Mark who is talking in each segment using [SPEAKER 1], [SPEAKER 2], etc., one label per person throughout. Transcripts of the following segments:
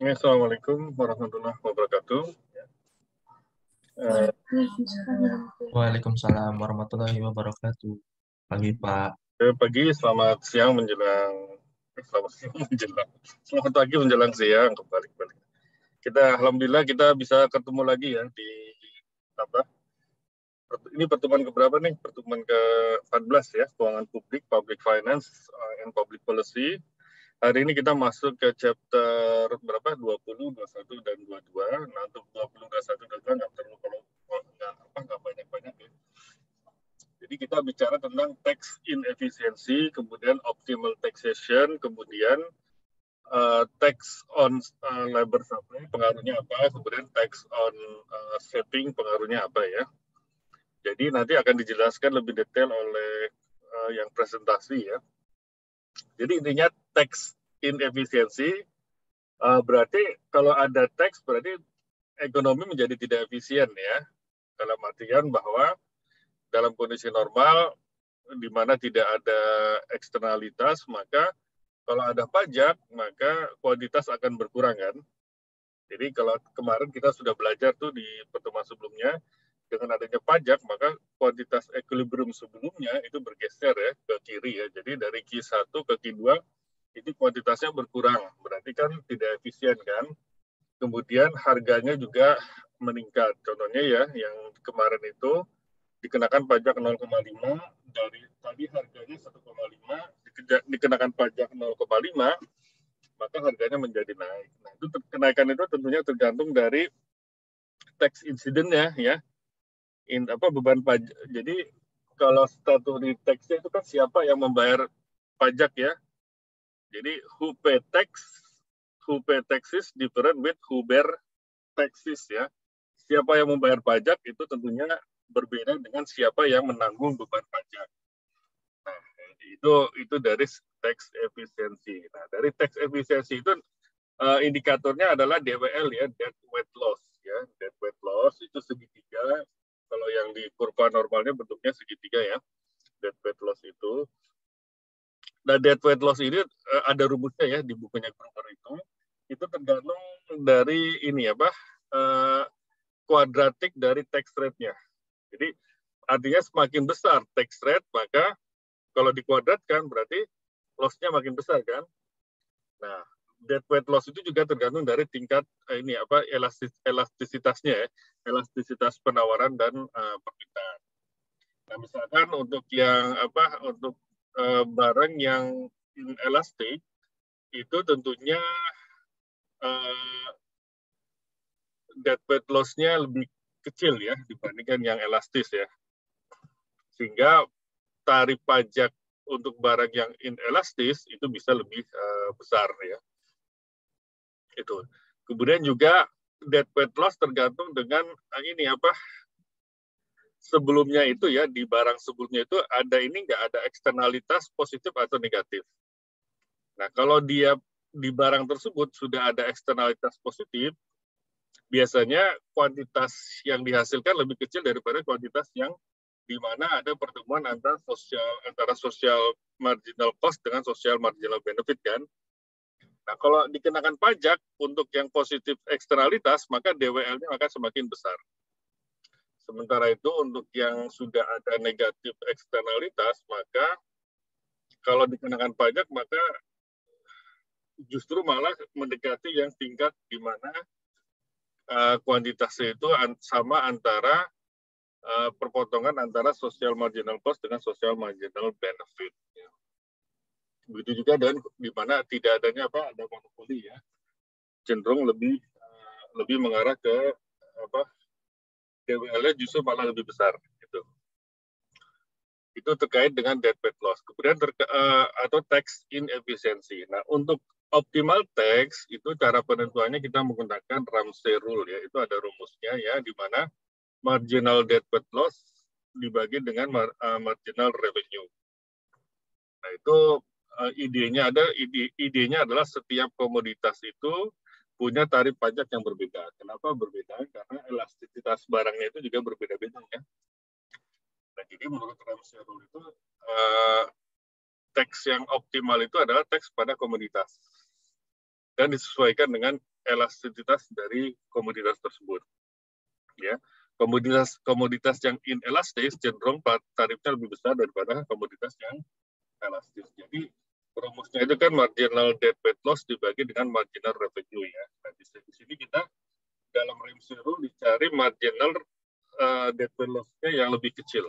[SPEAKER 1] Assalamualaikum warahmatullahi wabarakatuh.
[SPEAKER 2] Waalaikumsalam warahmatullahi wabarakatuh. Pagi Pak.
[SPEAKER 1] Pagi, selamat siang menjelang selamat siang menjelang selamat pagi menjelang siang kebalik-balik. Alhamdulillah kita bisa ketemu lagi ya di apa? Ini pertemuan keberapa nih? Pertemuan ke-14 ya, keuangan publik, public finance and public policy. Hari ini kita masuk ke chapter berapa? 20, 21 dan 22. Nah, untuk 20, 21 dan 22 nggak perlu kalau nggak banyak-banyak ya. Jadi kita bicara tentang tax inefficiency, kemudian optimal taxation, kemudian tax on labor supply pengaruhnya apa, kemudian tax on saving pengaruhnya apa ya. Jadi nanti akan dijelaskan lebih detail oleh yang presentasi ya. Jadi intinya tax inefficiency berarti kalau ada tax berarti ekonomi menjadi tidak efisien ya. Dalam artian bahwa dalam kondisi normal di mana tidak ada eksternalitas, maka kalau ada pajak, maka kuantitas akan berkurang kan. Jadi kalau kemarin kita sudah belajar tuh di pertemuan sebelumnya, dengan adanya pajak, maka kuantitas equilibrium sebelumnya itu bergeser ya ke kiri ya. Jadi dari Q1 ke Q2 itu kuantitasnya berkurang, berarti kan tidak efisien kan. Kemudian harganya juga meningkat. Contohnya ya, yang kemarin itu dikenakan pajak 0,5 dari tadi harganya 1,5 dikenakan pajak 0,5 maka harganya menjadi naik. Nah, itu kenaikan itu tentunya tergantung dari tax incident-nya ya. Beban pajak. Jadi kalau statutory tax-nya itu kan siapa yang membayar pajak ya. Jadi who pay taxes different with who bear taxes ya. Siapa yang membayar pajak itu tentunya berbeda dengan siapa yang menanggung beban pajak. Nah, itu dari tax efficiency. Nah, dari tax efficiency itu indikatornya adalah DWL ya, dead weight loss ya. Dead weight loss itu segitiga. Kalau yang di kurva normalnya bentuknya segitiga ya. Dead weight loss itu. Nah, dead weight loss ini ada rumusnya ya di bukunya Kruger itu. Itu tergantung dari ini kuadratik dari tax rate-nya. Jadi artinya semakin besar tax rate, maka kalau dikuadratkan berarti loss-nya makin besar kan. Nah, dead weight loss itu juga tergantung dari tingkat elastisitasnya ya, elastisitas penawaran dan permintaan. Nah, misalkan untuk yang barang yang inelastik itu tentunya dead weight loss-nya lebih kecil ya dibandingkan yang elastis ya. Sehingga tarif pajak untuk barang yang inelastis itu bisa lebih besar ya. Itu. Kemudian juga dead weight loss tergantung dengan sebelumnya itu ya, di barang sebelumnya itu ada ini nggak ada eksternalitas positif atau negatif. Nah, kalau dia di barang tersebut sudah ada eksternalitas positif, biasanya kuantitas yang dihasilkan lebih kecil daripada kuantitas yang di mana ada pertemuan antara social marginal cost dengan social marginal benefit kan. Nah, kalau dikenakan pajak untuk yang positif eksternalitas, maka DWL-nya akan semakin besar. Sementara itu untuk yang sudah ada negatif eksternalitas, maka kalau dikenakan pajak, maka justru malah mendekati yang tingkat di mana kuantitasnya itu sama antara perpotongan antara social marginal cost dengan social marginal benefit. Begitu juga dengan di mana tidak adanya ada monopoli ya, cenderung lebih mengarah ke DWL-nya justru malah lebih besar gitu. Itu terkait dengan dead weight loss. Kemudian atau tax inefficiency. Nah, untuk optimal tax itu cara penentuannya kita menggunakan Ramsey rule ya. Itu ada rumusnya ya, di mana marginal dead weight loss dibagi dengan marginal revenue. Nah, itu idenya adalah setiap komoditas itu punya tarif pajak yang berbeda. Kenapa berbeda? Karena elastisitas barangnya itu juga berbeda-beda ya. Nah, jadi menurut Ramsey rule itu tax yang optimal itu adalah tax pada komoditas dan disesuaikan dengan elastisitas dari komoditas tersebut. Ya, komoditas yang inelastis cenderung tarifnya lebih besar daripada komoditas yang elastis. Jadi rumusnya itu kan marginal deadweight loss dibagi dengan marginal revenue ya. Nah, di sini kita dalam rem zero dicari marginal deadweight loss-nya yang lebih kecil.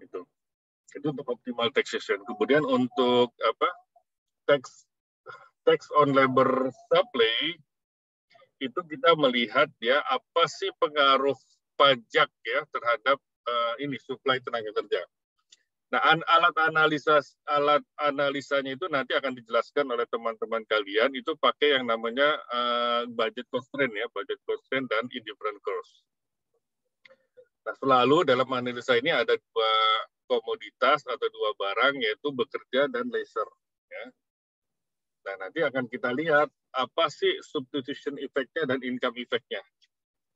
[SPEAKER 1] Itu untuk optimal taxation. Kemudian untuk tax on labor supply itu kita melihat ya apa sih pengaruh pajak ya terhadap ini supply tenaga kerja. Nah, alat analisanya itu nanti akan dijelaskan oleh teman-teman kalian, itu pakai yang namanya budget constraint ya, budget constraint dan indifferent cost. Nah, selalu dalam analisa ini ada dua komoditas atau dua barang, yaitu bekerja dan leisure. Ya. Nah, nanti akan kita lihat apa sih substitution effect-nya dan income effect-nya.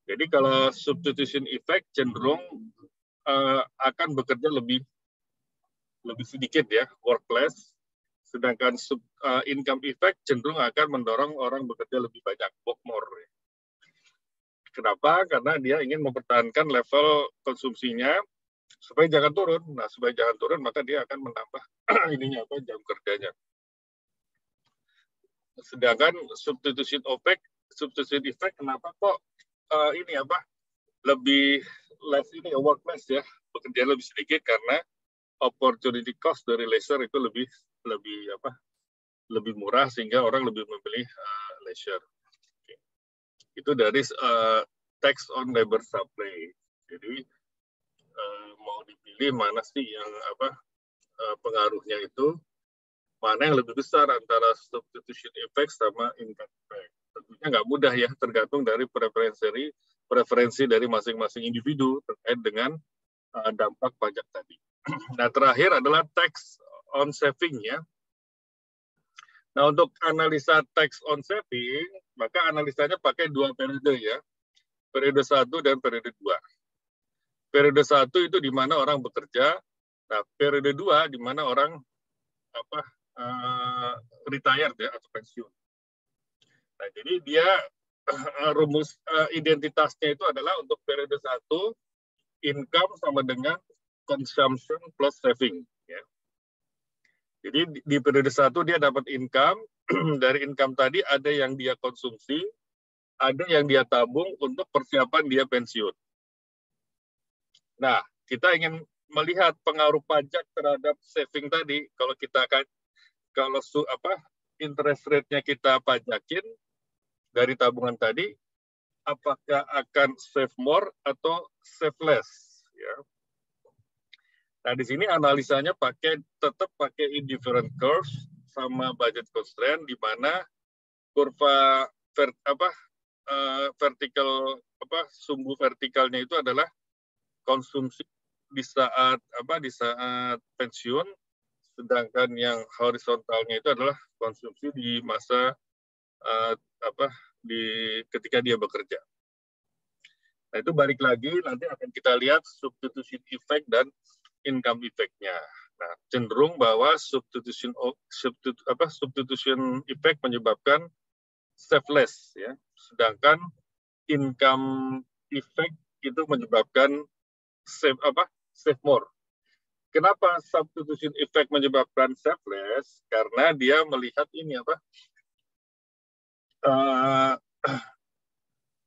[SPEAKER 1] Jadi kalau substitution effect cenderung akan bekerja lebih sedikit ya, work less, sedangkan income effect cenderung akan mendorong orang bekerja lebih banyak, work more. Kenapa? Karena dia ingin mempertahankan level konsumsinya supaya jangan turun. Nah, supaya jangan turun maka dia akan menambah jam kerjanya. Sedangkan substitution effect kenapa kok lebih less work less ya, bekerja lebih sedikit karena opportunity cost dari leisure itu lebih murah sehingga orang lebih memilih leisure. Itu dari tax on labor supply. Jadi mau dipilih mana sih yang pengaruhnya itu, mana yang lebih besar antara substitution effect sama income effect. Tentunya nggak mudah ya, tergantung dari preferensi dari masing-masing individu terkait dengan dampak pajak tadi. Nah, terakhir adalah tax on saving ya. Nah, untuk analisa tax on saving, maka analisanya pakai dua periode ya. Periode 1 dan periode 2. Periode 1 itu di mana orang bekerja. Nah, periode 2 di mana orang retired ya atau pensiun. Nah, jadi dia rumus identitasnya itu adalah untuk periode 1 income sama dengan consumption plus saving ya. Jadi di periode 1 dia dapat income, dari income tadi ada yang dia konsumsi, ada yang dia tabung untuk persiapan dia pensiun. Nah, kita ingin melihat pengaruh pajak terhadap saving tadi. Kalau interest rate-nya kita pajakin dari tabungan tadi, apakah akan save more atau save less ya. Nah, di sini analisanya tetap pakai indifferent curves sama budget constraint, di mana kurva sumbu vertikalnya itu adalah konsumsi di saat pensiun, sedangkan yang horizontalnya itu adalah konsumsi di masa ketika dia bekerja. Nah, itu balik lagi nanti akan kita lihat substitution effect dan income effect-nya. Nah, cenderung bahwa substitution effect menyebabkan save less ya. Sedangkan income effect itu menyebabkan save more. Kenapa substitution effect menyebabkan save less? Karena dia melihat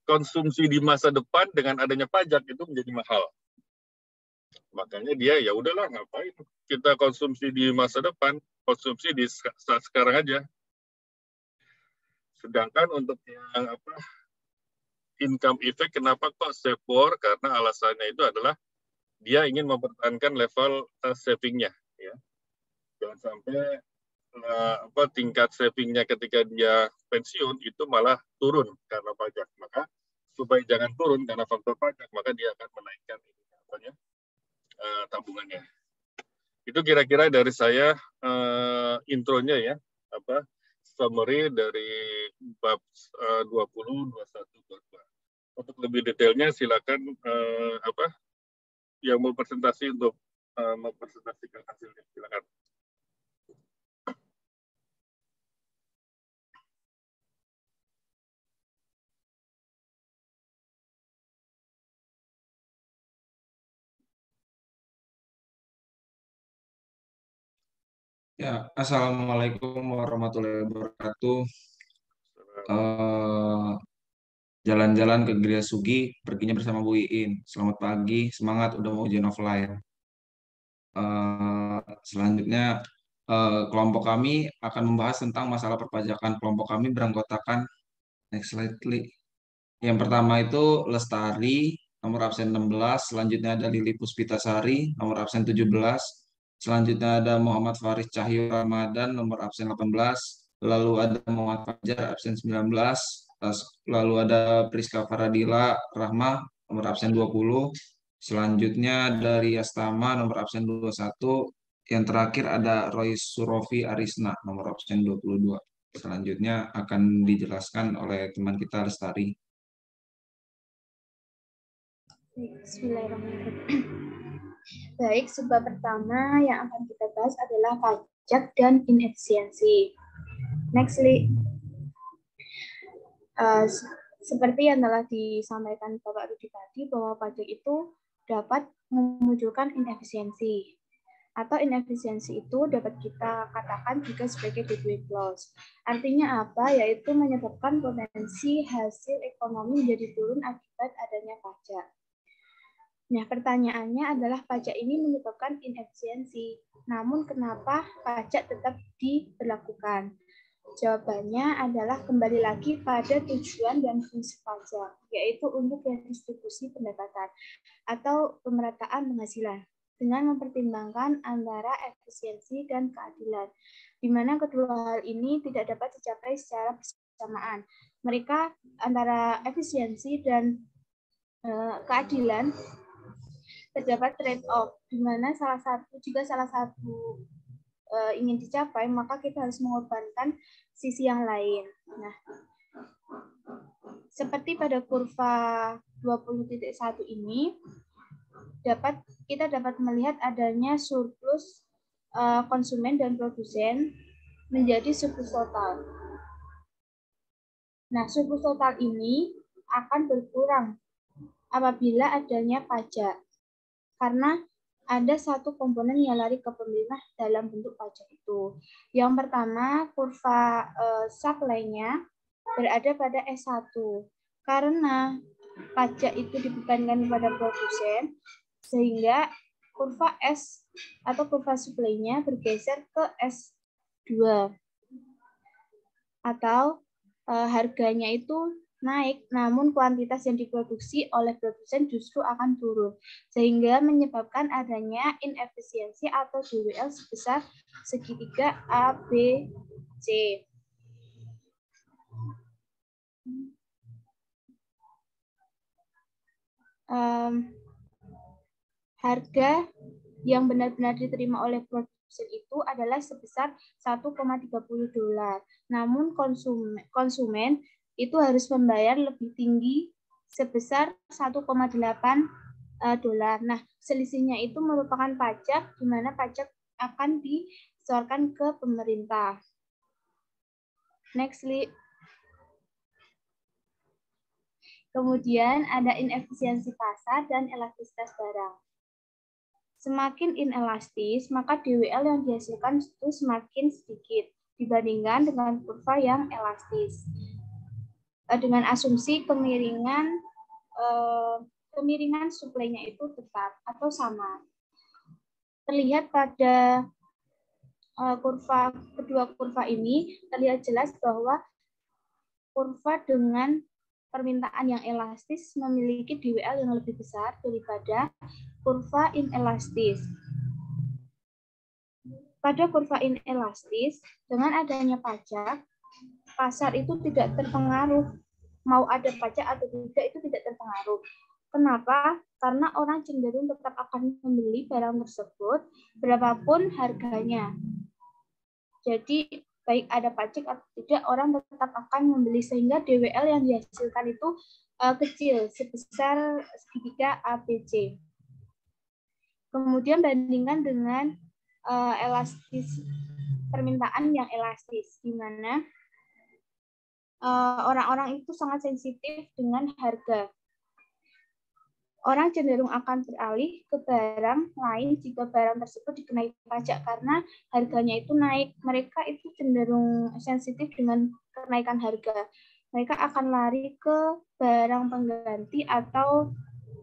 [SPEAKER 1] konsumsi di masa depan dengan adanya pajak itu menjadi mahal. Makanya dia ya udahlah, ngapain kita konsumsi di masa depan, konsumsi di saat sekarang aja. Sedangkan untuk yang income effect, kenapa kok save more? Karena alasannya itu adalah dia ingin mempertahankan level savingnya ya. Jangan sampai tingkat savingnya ketika dia pensiun itu malah turun karena pajak. Maka supaya jangan turun karena faktor pajak, maka dia akan menaikkan tabungannya. Itu kira-kira dari saya intronya ya, summary dari bab 20, 21, 22. Untuk lebih detailnya silakan yang mau presentasi untuk mempresentasikan hasilnya. Silakan.
[SPEAKER 2] Ya, Assalamualaikum warahmatullahi wabarakatuh. Eh, Jalan-jalan ke Gria Sugi, perginya bersama Bu Iin. Selamat pagi, semangat udah mau ujian offline. Selanjutnya, kelompok kami akan membahas tentang masalah perpajakan. Kelompok kami beranggotakan, next slide, Li. Yang pertama itu Lestari, nomor absen 16. Selanjutnya ada Lili Puspitasari, nomor absen 17. Selanjutnya ada Muhammad Faris Cahyo Ramadan, nomor absen 18. Lalu ada Muhammad Fajar, absen 19. Lalu ada Priska Faradila Rahma, nomor absen 20. Selanjutnya dari Astama, nomor absen 21. Yang terakhir ada Roy Surofi Arisna, nomor absen 22. Selanjutnya akan dijelaskan oleh teman kita Lestari.
[SPEAKER 3] Bismillahirrahmanirrahim. Baik, sebab pertama yang akan kita bahas adalah pajak dan inefisiensi. Next, Li. Seperti yang telah disampaikan Bapak Rudi tadi, bahwa pajak itu dapat memunculkan inefisiensi. Atau inefisiensi itu dapat kita katakan juga sebagai deadweight loss. Artinya apa? Yaitu menyebabkan potensi hasil ekonomi menjadi turun akibat adanya pajak. Nah, pertanyaannya adalah pajak ini menyebabkan inefisiensi. Namun kenapa pajak tetap diberlakukan? Jawabannya adalah kembali lagi pada tujuan dan fungsi pajak, yaitu untuk redistribusi pendapatan atau pemerataan penghasilan dengan mempertimbangkan antara efisiensi dan keadilan, di mana kedua hal ini tidak dapat dicapai secara bersamaan. Mereka antara efisiensi dan keadilan terdapat trade-off, di mana jika salah satu ingin dicapai, maka kita harus mengorbankan sisi yang lain. Nah, seperti pada kurva 20.1 ini, kita dapat melihat adanya surplus konsumen dan produsen menjadi surplus total. Nah, surplus total ini akan berkurang apabila adanya pajak, karena ada satu komponen yang lari ke pemerintah dalam bentuk pajak itu. Yang pertama, kurva supply-nya berada pada S1. Karena pajak itu dibebankan kepada produsen, sehingga kurva S atau kurva supply-nya bergeser ke S2. Atau harganya itu naik, namun kuantitas yang diproduksi oleh produsen justru akan turun, sehingga menyebabkan adanya inefisiensi atau DWL sebesar segitiga ABC. Harga yang benar-benar diterima oleh produsen itu adalah sebesar $1,30. Namun konsumen itu harus membayar lebih tinggi sebesar $1,8. Nah, selisihnya itu merupakan pajak, di mana pajak akan disetorkan ke pemerintah. Next, Li. Kemudian ada inefisiensi pasar dan elastisitas barang. Semakin inelastis, maka DWL yang dihasilkan itu semakin sedikit dibandingkan dengan kurva yang elastis. Dengan asumsi kemiringan suplainya itu tetap atau sama. Terlihat pada kedua kurva ini terlihat jelas bahwa kurva dengan permintaan yang elastis memiliki DWL yang lebih besar daripada kurva inelastis. Pada kurva inelastis, dengan adanya pajak, pasar itu tidak terpengaruh. Mau ada pajak atau tidak itu tidak terpengaruh. Kenapa? Karena orang cenderung tetap akan membeli barang tersebut berapapun harganya. Jadi baik ada pajak atau tidak, orang tetap akan membeli, sehingga DWL yang dihasilkan itu kecil, sebesar segitiga ABC. Kemudian bandingkan dengan permintaan yang elastis, di mana orang-orang itu sangat sensitif dengan harga. orang cenderung akan beralih ke barang lain jika barang tersebut dikenai pajak karena harganya itu naik. Mereka itu cenderung sensitif dengan kenaikan harga. Mereka akan lari ke barang pengganti atau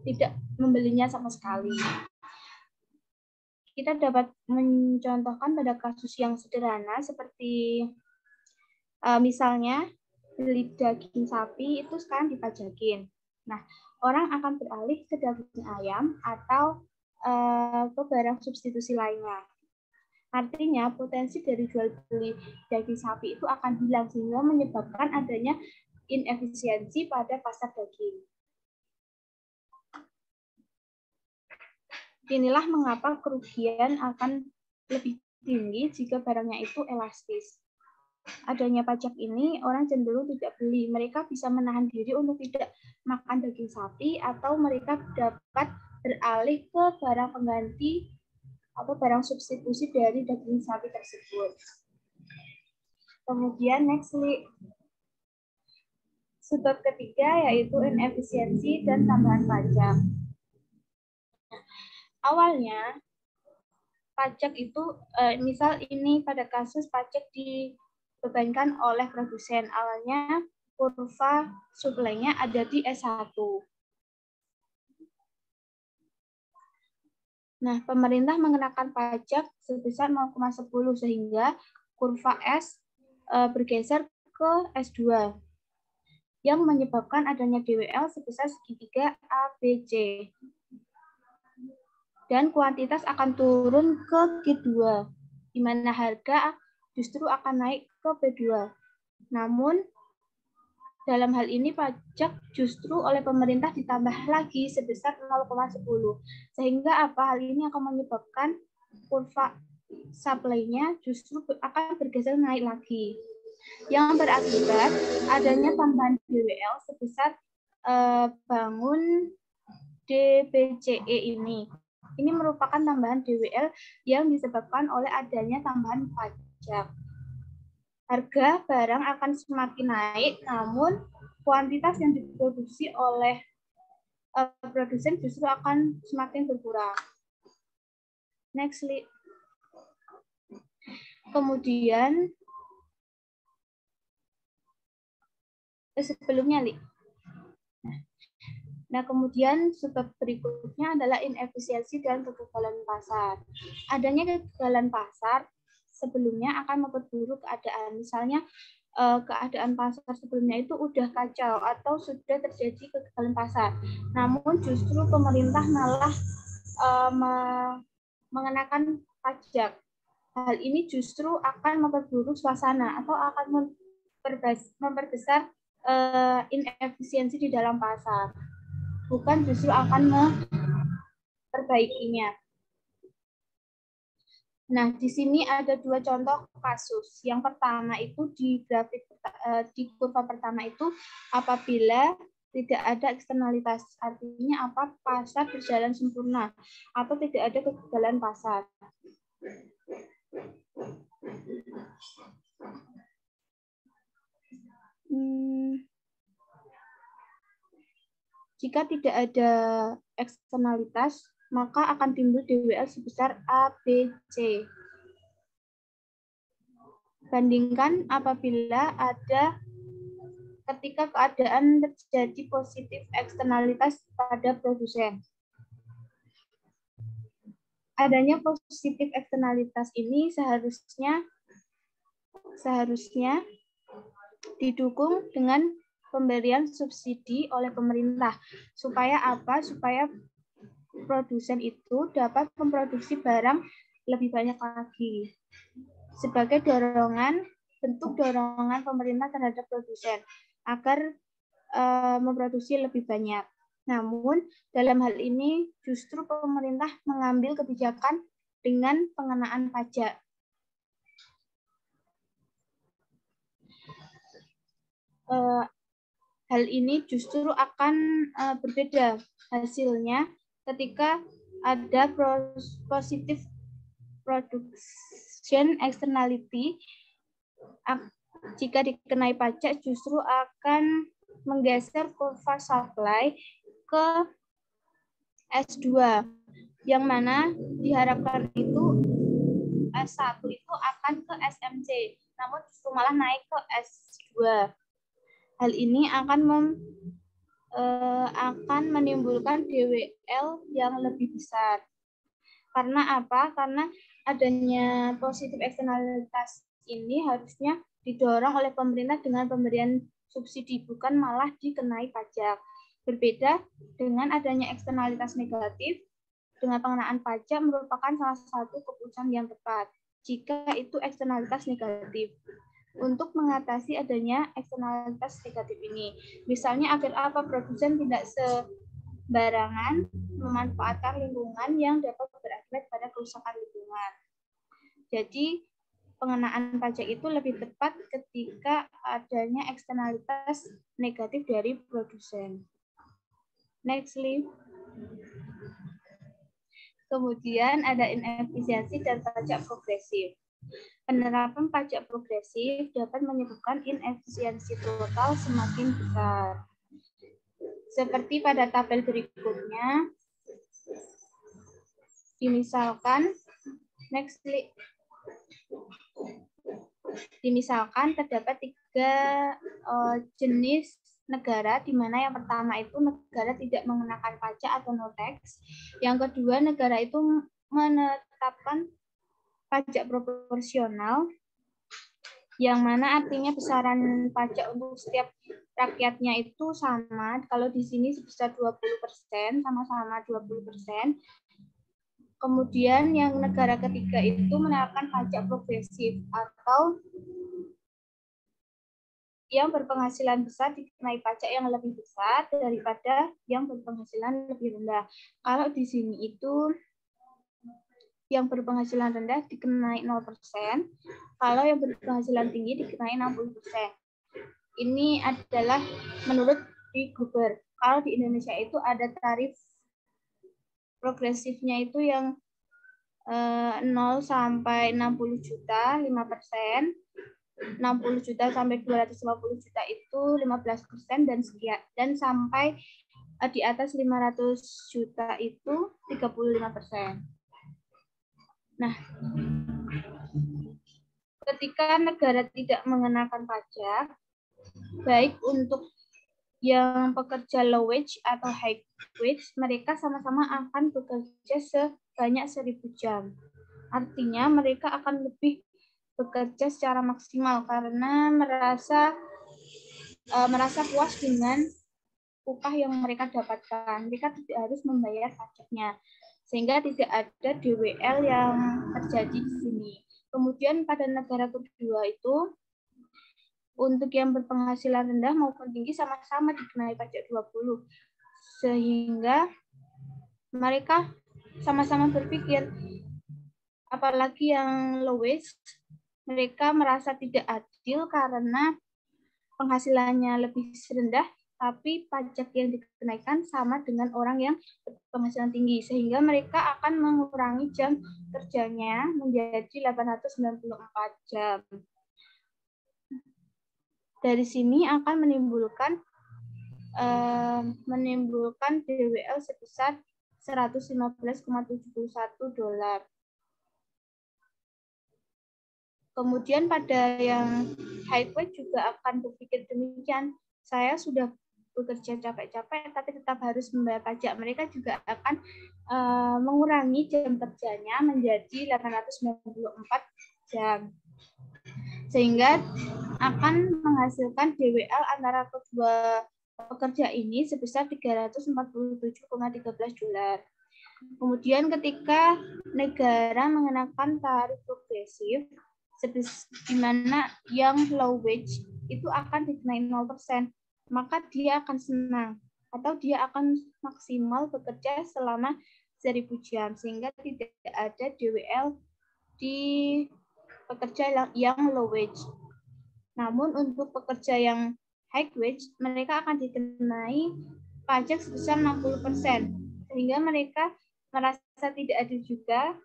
[SPEAKER 3] tidak membelinya sama sekali. Kita dapat mencontohkan pada kasus yang sederhana seperti misalnya beli daging sapi itu sekarang dipajakin. Nah, orang akan beralih ke daging ayam atau ke barang substitusi lainnya. Artinya potensi dari jual beli daging sapi itu akan hilang sehingga menyebabkan adanya inefisiensi pada pasar daging. Inilah mengapa kerugian akan lebih tinggi jika barangnya itu elastis. Adanya pajak ini, orang cenderung tidak beli. Mereka bisa menahan diri untuk tidak makan daging sapi atau mereka dapat beralih ke barang pengganti atau barang substitusi dari daging sapi tersebut. Kemudian next, sebab ketiga yaitu inefisiensi dan tambahan pajak. Awalnya pajak itu, misal ini pada kasus pajak dibebankan oleh produsen. Awalnya kurva supply-nya ada di S1. Nah, pemerintah mengenakan pajak sebesar 0,10 sehingga kurva S bergeser ke S2 yang menyebabkan adanya DWL sebesar segitiga ABC. Dan kuantitas akan turun ke Q2, di mana harga justru akan naik ke P2. Namun, dalam hal ini pajak justru oleh pemerintah ditambah lagi sebesar 0,10. Sehingga apa? Hal ini akan menyebabkan kurva supply-nya justru akan bergeser naik lagi. Yang berakibat adanya tambahan DWL sebesar bangun DBCE ini. Ini merupakan tambahan DWL yang disebabkan oleh adanya tambahan pajak. Harga barang akan semakin naik, namun kuantitas yang diproduksi oleh produsen justru akan semakin berkurang. Next, Li. Kemudian, sebelumnya, Li. Nah, kemudian sebab berikutnya adalah inefisiensi dan kegagalan pasar. Adanya kegagalan pasar sebelumnya akan memperburuk keadaan. Misalnya, keadaan pasar sebelumnya itu udah kacau atau sudah terjadi kegagalan pasar. Namun justru pemerintah malah mengenakan pajak. Hal ini justru akan memperburuk suasana atau akan memperbesar inefisiensi di dalam pasar. Bukan justru akan memperbaikinya. Nah, di sini ada dua contoh kasus. Yang pertama itu di grafik di kurva pertama itu apabila tidak ada eksternalitas, artinya apa? Pasar berjalan sempurna atau tidak ada kegagalan pasar. Jika tidak ada eksternalitas, maka akan timbul DWL sebesar ABC. Bandingkan apabila ada ketika keadaan terjadi positif eksternalitas pada produsen. Adanya positif eksternalitas ini seharusnya didukung dengan pemberian subsidi oleh pemerintah. Supaya apa? Supaya produsen itu dapat memproduksi barang lebih banyak lagi. Sebagai bentuk dorongan pemerintah terhadap produsen agar memproduksi lebih banyak. Namun, dalam hal ini justru pemerintah mengambil kebijakan dengan pengenaan pajak. Hal ini justru akan berbeda hasilnya ketika ada positif production externality. Jika dikenai pajak justru akan menggeser kurva supply ke S2, yang mana diharapkan itu S1 itu akan ke SMC, namun justru malah naik ke S2. Hal ini akan menimbulkan DWL yang lebih besar. Karena apa? Karena adanya positif eksternalitas ini harusnya didorong oleh pemerintah dengan pemberian subsidi, bukan malah dikenai pajak. Berbeda dengan adanya eksternalitas negatif, dengan pengenaan pajak merupakan salah satu keputusan yang tepat jika itu eksternalitas negatif. Untuk mengatasi adanya eksternalitas negatif ini, misalnya agar apa, produsen tidak sembarangan memanfaatkan lingkungan yang dapat berakibat pada kerusakan lingkungan. Jadi pengenaan pajak itu lebih tepat ketika adanya eksternalitas negatif dari produsen. Next, Lee. Kemudian ada inefisiensi dan pajak progresif. Penerapan pajak progresif dapat menyebabkan inefisiensi total semakin besar. Seperti pada tabel berikutnya, dimisalkan, next, dimisalkan terdapat 3 jenis negara, di mana yang pertama itu negara tidak mengenakan pajak atau no tax. Yang kedua, negara itu menetapkan pajak proporsional, yang mana artinya besaran pajak untuk setiap rakyatnya itu sama. Kalau di sini sebesar 20%, sama-sama 20%. Kemudian yang negara ketiga itu menerapkan pajak progresif, atau yang berpenghasilan besar dikenai pajak yang lebih besar daripada yang berpenghasilan lebih rendah. Kalau di sini itu yang berpenghasilan rendah dikenai 0%, kalau yang berpenghasilan tinggi dikenai 60%. Ini adalah menurut di Google. Kalau di Indonesia itu ada tarif progresifnya itu yang 0 sampai 60 juta 5%, 60 juta sampai 250 juta itu 15% dan sekian, dan sampai di atas 500 juta itu 35%. Nah, ketika negara tidak mengenakan pajak, baik untuk yang pekerja low wage atau high wage, mereka sama-sama akan bekerja sebanyak 1000 jam. Artinya mereka akan lebih bekerja secara maksimal karena merasa puas dengan upah yang mereka dapatkan. Mereka tidak harus membayar pajaknya, sehingga tidak ada DWL yang terjadi di sini. Kemudian pada negara kedua itu, untuk yang berpenghasilan rendah maupun tinggi sama-sama dikenai pajak 20, sehingga mereka sama-sama berpikir, apalagi yang low wage, mereka merasa tidak adil karena penghasilannya lebih rendah, tapi pajak yang dikenaikan sama dengan orang yang berpenghasilan tinggi, sehingga mereka akan mengurangi jam kerjanya menjadi 894 jam. Dari sini akan menimbulkan DWL sebesar $115,71. Kemudian pada yang high wage juga akan berpikir demikian. Saya sudah bekerja capek-capek tapi tetap harus membayar pajak. Mereka juga akan mengurangi jam kerjanya menjadi 894 jam. Sehingga akan menghasilkan DWL antara kedua pekerja ini sebesar $347,13. Kemudian ketika negara mengenakan tarif progresif, di mana yang low wage itu akan dikenai 0%, maka dia akan senang atau dia akan maksimal bekerja selama 1000 jam, sehingga tidak ada DWL di pekerja yang low wage. Namun untuk pekerja yang high wage, mereka akan dikenai pajak sebesar 60%, sehingga mereka merasa tidak adil juga,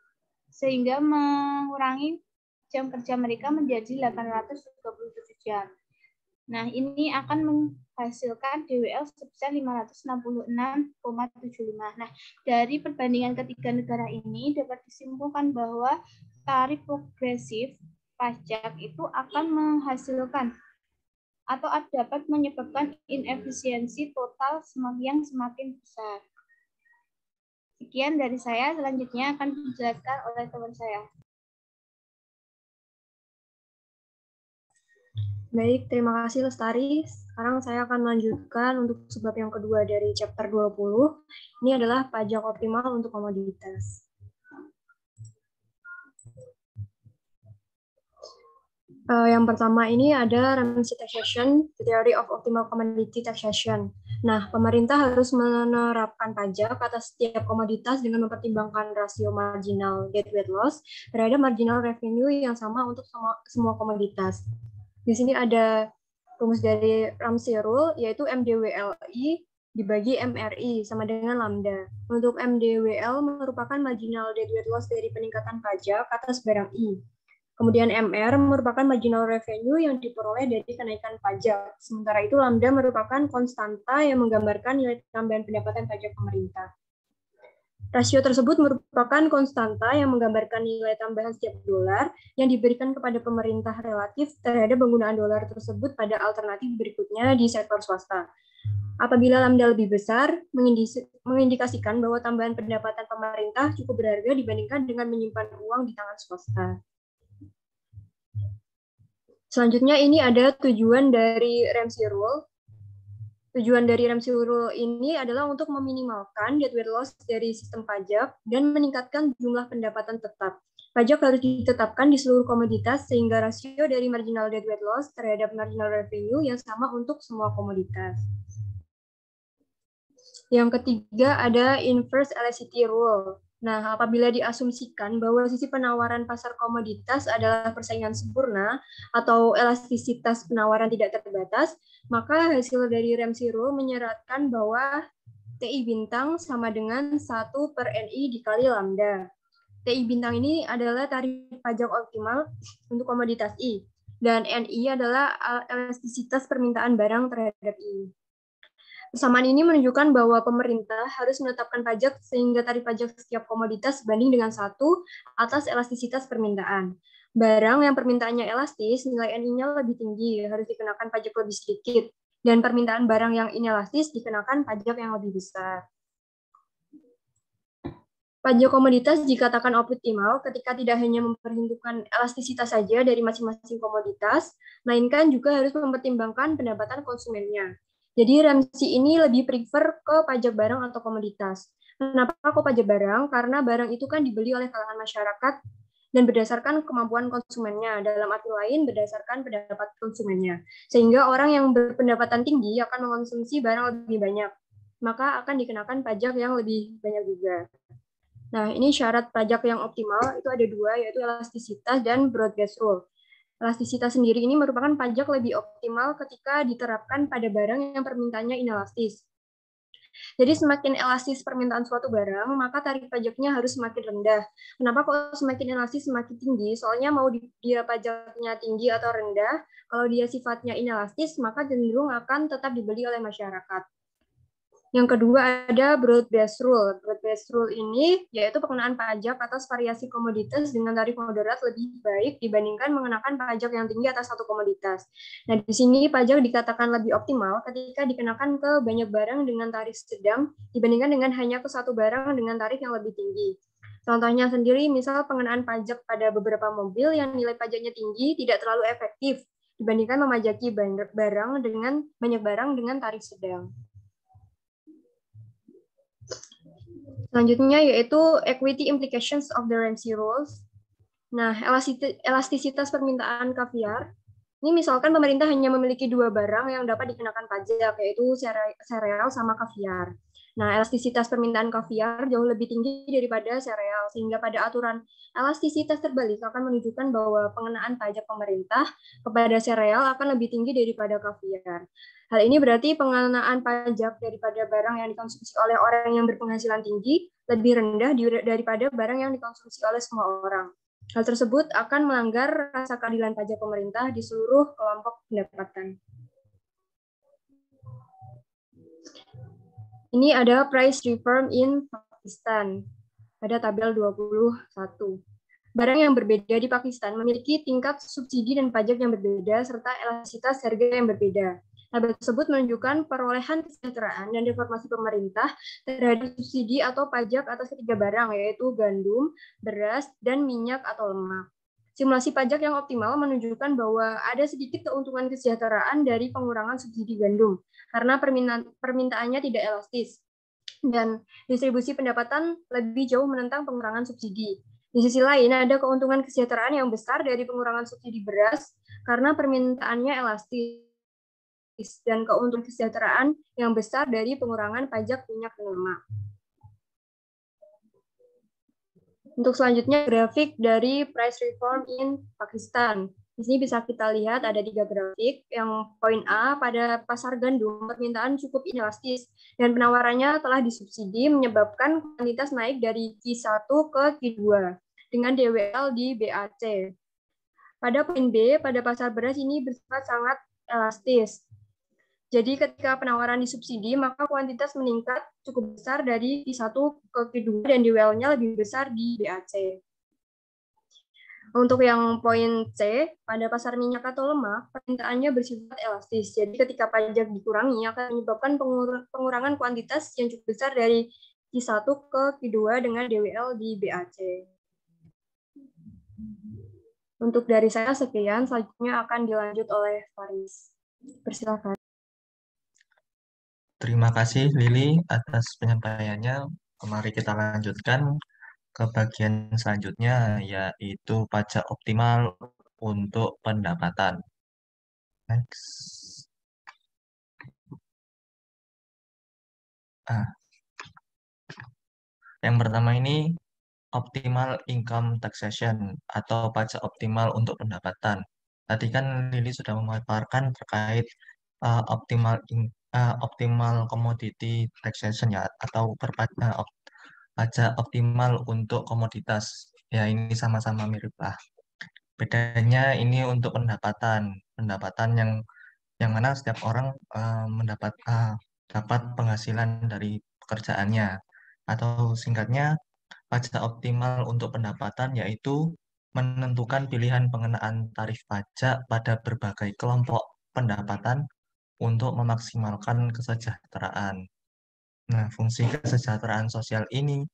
[SPEAKER 3] sehingga mengurangi jam kerja mereka menjadi 837 jam. Nah, ini akan menghasilkan DWL sebesar 566,75. Nah, dari perbandingan ketiga negara ini dapat disimpulkan bahwa tarif progresif pajak itu akan menghasilkan atau dapat menyebabkan inefisiensi total yang semakin besar. Sekian dari saya, selanjutnya akan dijelaskan oleh teman saya.
[SPEAKER 4] Baik, terima kasih Lestari. Sekarang saya akan melanjutkan untuk sebab yang kedua dari chapter 20. Ini adalah pajak optimal untuk komoditas. Yang pertama ini ada Ramsey Taxation, Theory of Optimal Commodity Taxation. Nah, pemerintah harus menerapkan pajak atas setiap komoditas dengan mempertimbangkan rasio marginal deadweight loss terhadap marginal revenue yang sama untuk semua komoditas. Di sini ada rumus dari Ramsey Rule, yaitu MDWLI dibagi MRI sama dengan lambda. Untuk MDWL merupakan marginal deadweight loss dari peningkatan pajak atas barang I. Kemudian MR merupakan marginal revenue yang diperoleh dari kenaikan pajak. Sementara itu lambda merupakan konstanta yang menggambarkan nilai tambahan pendapatan pajak pemerintah. Rasio tersebut merupakan konstanta yang menggambarkan nilai tambahan setiap dolar yang diberikan kepada pemerintah relatif terhadap penggunaan dolar tersebut pada alternatif berikutnya di sektor swasta. Apabila lambda lebih besar, mengindikasikan bahwa tambahan pendapatan pemerintah cukup berharga dibandingkan dengan menyimpan uang di tangan swasta. Selanjutnya ini ada tujuan dari Ramsey Rule. Tujuan dari Ramsey Rule ini adalah untuk meminimalkan deadweight loss dari sistem pajak dan meningkatkan jumlah pendapatan tetap. Pajak harus ditetapkan di seluruh komoditas sehingga rasio dari marginal deadweight loss terhadap marginal revenue yang sama untuk semua komoditas. Yang ketiga ada Inverse Elasticity Rule. Nah, apabila diasumsikan bahwa sisi penawaran pasar komoditas adalah persaingan sempurna atau elastisitas penawaran tidak terbatas, maka hasil dari Ramsey Rule menyeratkan bahwa TI bintang sama dengan 1/NI dikali lambda. TI bintang ini adalah tarif pajak optimal untuk komoditas I, dan NI adalah elastisitas permintaan barang terhadap I. Persamaan ini menunjukkan bahwa pemerintah harus menetapkan pajak sehingga tarif pajak setiap komoditas banding dengan 1 atas elastisitas permintaan. Barang yang permintaannya elastis, nilai NI-nya lebih tinggi, harus dikenakan pajak lebih sedikit. Dan permintaan barang yang inelastis dikenakan pajak yang lebih besar. Pajak komoditas dikatakan optimal ketika tidak hanya memperhitungkan elastisitas saja dari masing-masing komoditas, melainkan juga harus mempertimbangkan pendapatan konsumennya. Jadi Ramsey ini lebih prefer ke pajak barang atau komoditas. Kenapa kok pajak barang? Karena barang itu kan dibeli oleh kalangan masyarakat dan berdasarkan kemampuan konsumennya, dalam arti lain berdasarkan pendapat konsumennya. Sehingga orang yang berpendapatan tinggi akan mengonsumsi barang lebih banyak, maka akan dikenakan pajak yang lebih banyak juga. Nah, ini syarat pajak yang optimal itu ada dua, yaitu elastisitas dan broad-based rule. Elastisitas sendiri ini merupakan pajak lebih optimal ketika diterapkan pada barang yang permintaannya inelastis. Jadi semakin elastis permintaan suatu barang, maka tarif pajaknya harus semakin rendah. Kenapa kok semakin elastis semakin tinggi? Soalnya mau dia pajaknya tinggi atau rendah, kalau dia sifatnya inelastis, maka cenderung akan tetap dibeli oleh masyarakat. Yang kedua ada broad-based rule. Broad-based rule ini yaitu pengenaan pajak atas variasi komoditas dengan tarif moderat lebih baik dibandingkan mengenakan pajak yang tinggi atas satu komoditas. Nah, di sini pajak dikatakan lebih optimal ketika dikenakan ke banyak barang dengan tarif sedang dibandingkan dengan hanya ke satu barang dengan tarif yang lebih tinggi. Contohnya sendiri, misal pengenaan pajak pada beberapa mobil yang nilai pajaknya tinggi tidak terlalu efektif dibandingkan memajaki banyak barang dengan tarif sedang. Selanjutnya yaitu equity implications of the Ramsey rules. Nah, elastisitas permintaan kaviar. Ini misalkan pemerintah hanya memiliki dua barang yang dapat dikenakan pajak, yaitu sereal sama kaviar. Nah, elastisitas permintaan kaviar jauh lebih tinggi daripada sereal, sehingga pada aturan elastisitas terbalik akan menunjukkan bahwa pengenaan pajak pemerintah kepada sereal akan lebih tinggi daripada kaviar. Hal ini berarti pengenaan pajak daripada barang yang dikonsumsi oleh orang yang berpenghasilan tinggi lebih rendah daripada barang yang dikonsumsi oleh semua orang. Hal tersebut akan melanggar rasa keadilan pajak pemerintah di seluruh kelompok pendapatan. Ini ada price reform in Pakistan pada tabel 21. Barang yang berbeda di Pakistan memiliki tingkat subsidi dan pajak yang berbeda serta elastisitas harga yang berbeda. Tabel tersebut menunjukkan perolehan kesejahteraan dan reformasi pemerintah terhadap subsidi atau pajak atas ketiga barang, yaitu gandum, beras, dan minyak atau lemak. Simulasi pajak yang optimal menunjukkan bahwa ada sedikit keuntungan kesejahteraan dari pengurangan subsidi gandum, karena permintaannya tidak elastis, dan distribusi pendapatan lebih jauh menentang pengurangan subsidi. Di sisi lain, ada keuntungan kesejahteraan yang besar dari pengurangan subsidi beras karena permintaannya elastis, dan keuntungan kesejahteraan yang besar dari pengurangan pajak minyak dan lemak. Untuk selanjutnya, grafik dari price reform in Pakistan. Di sini bisa kita lihat ada 3 grafik. Yang poin A, pada pasar gandum, permintaan cukup inelastis dan penawarannya telah disubsidi menyebabkan kuantitas naik dari Q1 ke Q2 dengan DWL di BAC. Pada poin B, pada pasar beras ini bersifat sangat elastis. Jadi ketika penawaran disubsidi, maka kuantitas meningkat cukup besar dari Q1 ke Q2 dan DWL-nya lebih besar di BAC. Untuk yang poin C, pada pasar minyak atau lemak, permintaannya bersifat elastis. Jadi ketika pajak dikurangi akan menyebabkan pengurangan kuantitas yang cukup besar dari Q1 ke Q2 dengan DWL di BAC. Untuk dari saya sekian, selanjutnya akan dilanjut oleh Faris. Persilakan.
[SPEAKER 5] Terima kasih Lili atas penyampaiannya. Mari kita lanjutkan ke bagian selanjutnya, yaitu pajak optimal untuk pendapatan. Next. Yang pertama ini optimal income taxation atau pajak optimal untuk pendapatan. Tadi kan Lili sudah memaparkan terkait optimal commodity taxation ya, atau pajak optimal untuk komoditas. Ya, ini sama-sama mirip lah. Bedanya ini untuk pendapatan yang mana setiap orang dapat penghasilan dari pekerjaannya. Atau singkatnya, pajak optimal untuk pendapatan yaitu menentukan pilihan pengenaan tarif pajak pada berbagai kelompok pendapatan untuk memaksimalkan kesejahteraan. Nah, fungsi kesejahteraan sosial ini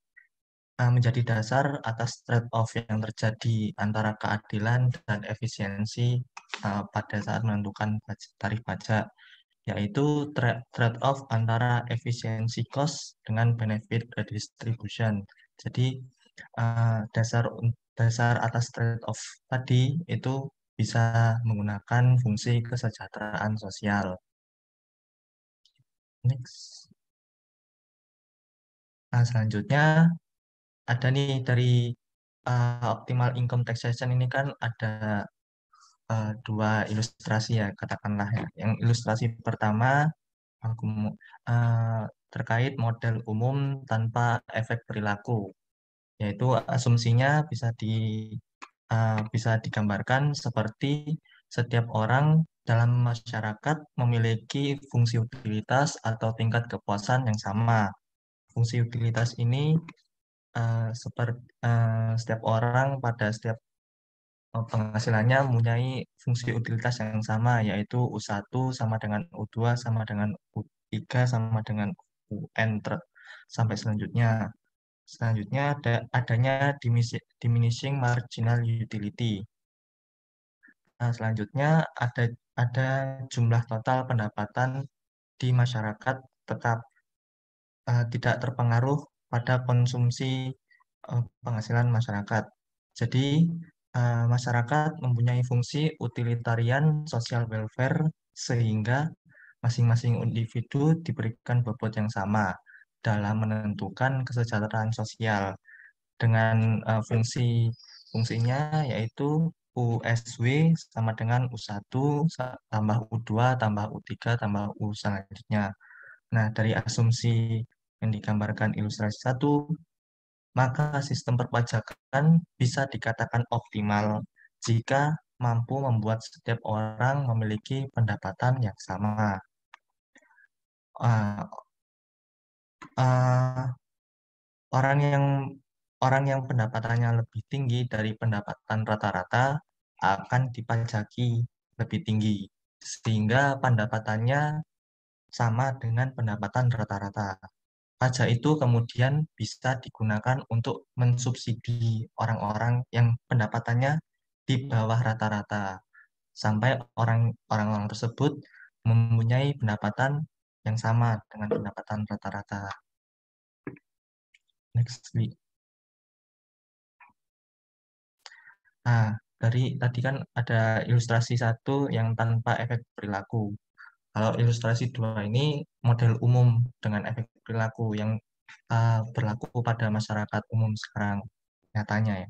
[SPEAKER 5] menjadi dasar atas trade-off yang terjadi antara keadilan dan efisiensi pada saat menentukan tarif pajak, yaitu trade-off antara efisiensi cost dengan benefit redistribution. Jadi, dasar atas trade-off tadi itu bisa menggunakan fungsi kesejahteraan sosial. Next. Nah, selanjutnya ada nih dari optimal income taxation ini kan ada 2 ilustrasi ya, katakanlah ya. Yang ilustrasi pertama aku terkait model umum tanpa efek perilaku, yaitu asumsinya bisa digambarkan seperti setiap orang dalam masyarakat memiliki fungsi utilitas atau tingkat kepuasan yang sama. Fungsi utilitas ini seperti setiap orang pada setiap penghasilannya mempunyai fungsi utilitas yang sama, yaitu U1 sama dengan U2 sama dengan U3 sama dengan UN sampai selanjutnya. Selanjutnya adanya diminishing marginal utility. Nah, selanjutnya ada jumlah total pendapatan di masyarakat tetap tidak terpengaruh pada konsumsi penghasilan masyarakat. Jadi, masyarakat mempunyai fungsi utilitarian social welfare sehingga masing-masing individu diberikan bobot yang sama dalam menentukan kesejahteraan sosial dengan fungsinya yaitu USW sama dengan U1 tambah U2 tambah U3 tambah U selanjutnya. Nah, dari asumsi yang digambarkan ilustrasi 1, maka sistem perpajakan bisa dikatakan optimal jika mampu membuat setiap orang memiliki pendapatan yang sama. uh, orang yang pendapatannya lebih tinggi dari pendapatan rata-rata akan dipajaki lebih tinggi, sehingga pendapatannya sama dengan pendapatan rata-rata. Pajak itu kemudian bisa digunakan untuk mensubsidi orang-orang yang pendapatannya di bawah rata-rata, sampai orang-orang tersebut mempunyai pendapatan yang sama dengan pendapatan rata-rata. Next, Li. Nah, dari tadi kan ada ilustrasi satu yang tanpa efek perilaku. Kalau ilustrasi dua ini model umum dengan efek perilaku yang berlaku pada masyarakat umum sekarang nyatanya ya.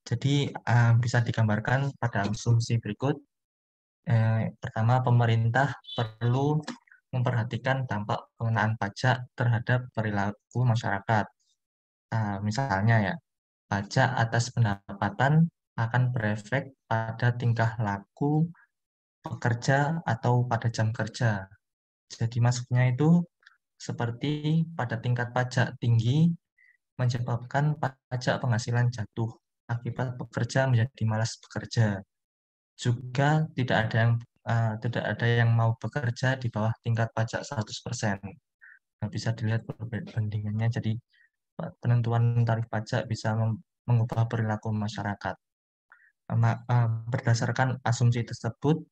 [SPEAKER 5] Jadi bisa digambarkan pada asumsi berikut. Pertama, pemerintah perlu memperhatikan dampak pengenaan pajak terhadap perilaku masyarakat. Misalnya ya, pajak atas pendapatan akan berefek pada tingkah laku pekerja atau pada jam kerja. Jadi maksudnya itu seperti pada tingkat pajak tinggi menyebabkan pajak penghasilan jatuh akibat pekerja menjadi malas bekerja. Juga tidak ada yang mau bekerja di bawah tingkat pajak 100%. Nah, bisa dilihat perbandingannya. Jadi penentuan tarif pajak bisa mengubah perilaku masyarakat. Berdasarkan asumsi tersebut,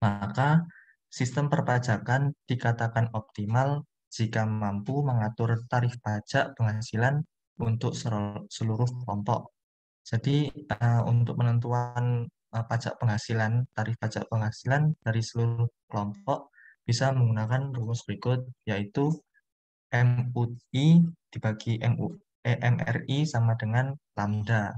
[SPEAKER 5] maka sistem perpajakan dikatakan optimal jika mampu mengatur tarif pajak penghasilan untuk seluruh kelompok. Jadi untuk penentuan pajak penghasilan, tarif pajak penghasilan dari seluruh kelompok bisa menggunakan rumus berikut, yaitu MUI dibagi MRI sama dengan lambda.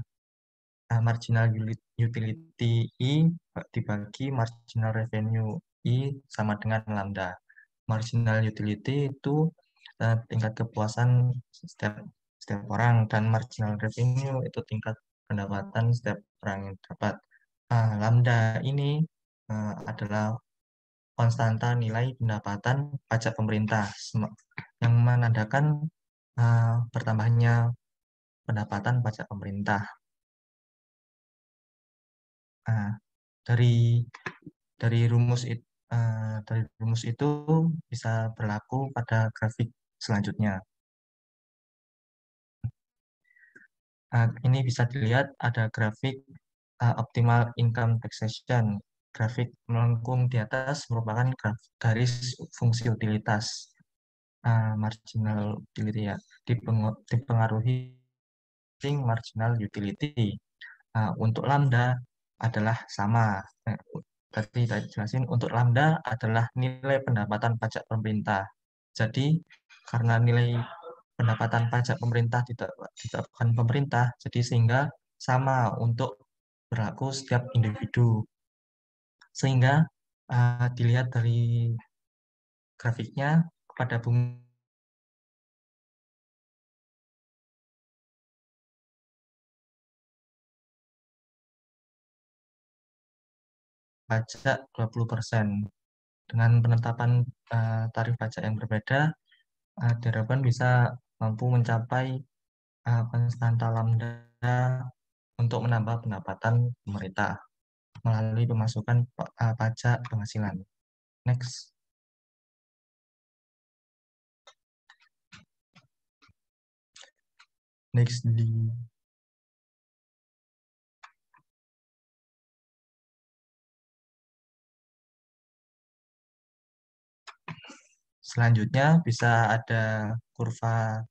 [SPEAKER 5] Marginal utility I dibagi marginal revenue I sama dengan lambda. Marginal utility itu tingkat kepuasan setiap orang, dan marginal revenue itu tingkat pendapatan setiap orang yang dapat. Lambda ini adalah konstanta nilai pendapatan pajak pemerintah yang menandakan bertambahnya pendapatan pajak pemerintah. Dari rumus itu bisa berlaku pada grafik selanjutnya. Ini bisa dilihat ada grafik optimal income taxation. Grafik melengkung di atas merupakan garis fungsi utilitas. Marginal utility ya, dipengaruhi marginal utility. Untuk lambda adalah sama. Tadi saya jelasin, untuk lambda adalah nilai pendapatan pajak pemerintah. Jadi karena nilai pendapatan pajak pemerintah ditetapkan pemerintah, jadi sehingga sama untuk berlaku setiap individu. Sehingga dilihat dari grafiknya pada bunga pajak 20%. Dengan penetapan tarif pajak yang berbeda, diharapkan bisa mampu mencapai konstanta lambda untuk menambah pendapatan pemerintah melalui pemasukan pajak penghasilan. Next. Next di selanjutnya bisa ada kurva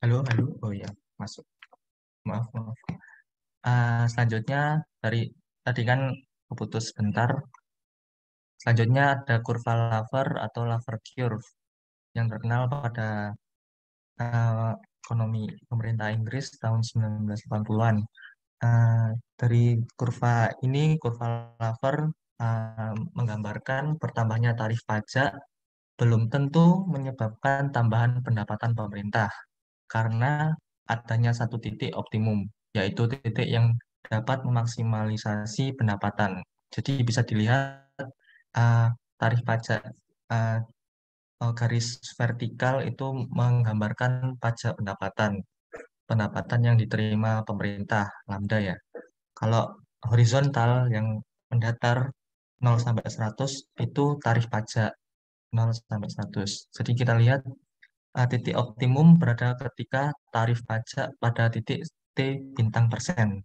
[SPEAKER 5] halo, oh ya, masuk. Maaf. Selanjutnya tadi kan keputus sebentar. Selanjutnya ada kurva Laver atau Laver curve yang terkenal pada ekonomi pemerintah Inggris tahun 1980-an. Dari kurva ini, kurva Laver menggambarkan bertambahnya tarif pajak belum tentu menyebabkan tambahan pendapatan pemerintah karena adanya satu titik optimum, yaitu titik yang dapat memaksimalisasi pendapatan. Jadi bisa dilihat uh, tarif pajak uh, garis vertikal itu menggambarkan pajak pendapatan yang diterima pemerintah lambda ya. Kalau horizontal yang mendatar 0 sampai 100 itu tarif pajak 0 sampai 100. Jadi kita lihat titik optimum berada ketika tarif pajak pada titik T bintang persen.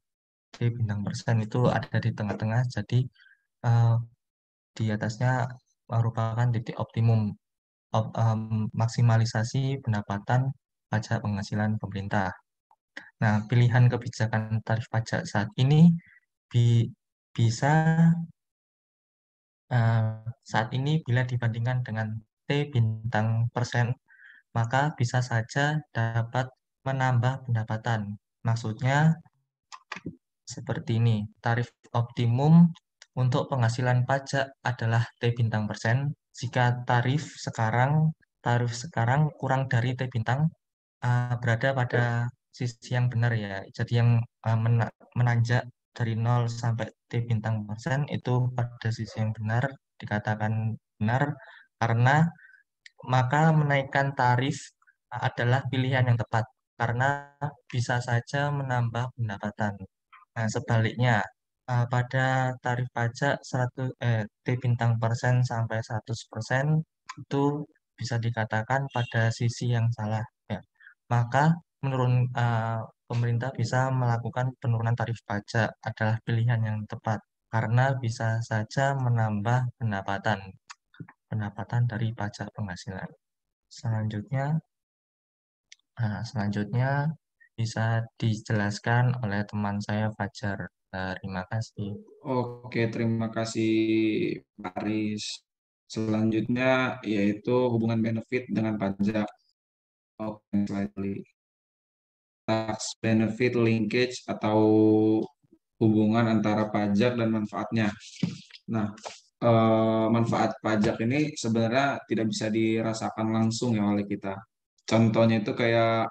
[SPEAKER 5] T bintang persen itu ada di tengah-tengah, jadi uh, di atasnya merupakan titik optimum maksimalisasi pendapatan pajak penghasilan pemerintah. Nah, pilihan kebijakan tarif pajak saat ini bisa saat ini bila dibandingkan dengan T bintang persen, maka bisa saja dapat menambah pendapatan. Maksudnya seperti ini, tarif optimum untuk penghasilan pajak adalah T bintang persen. Jika tarif sekarang kurang dari T bintang, berada pada sisi yang benar ya. Jadi yang menanjak dari 0 sampai T bintang persen itu pada sisi yang benar, dikatakan benar, karena maka menaikkan tarif adalah pilihan yang tepat, karena bisa saja menambah pendapatan. Nah, sebaliknya, pada tarif pajak T bintang persen sampai 100% itu bisa dikatakan pada sisi yang salah. Ya. Maka pemerintah bisa melakukan penurunan tarif pajak adalah pilihan yang tepat karena bisa saja menambah pendapatan dari pajak penghasilan. Selanjutnya bisa dijelaskan oleh teman saya Fajar. Terima kasih.
[SPEAKER 2] Oke, terima kasih Pak Aris. Selanjutnya yaitu hubungan benefit dengan pajak. Oke, slightly. Tax benefit linkage atau hubungan antara pajak dan manfaatnya. Nah, manfaat pajak ini sebenarnya tidak bisa dirasakan langsung ya oleh kita. Contohnya itu kayak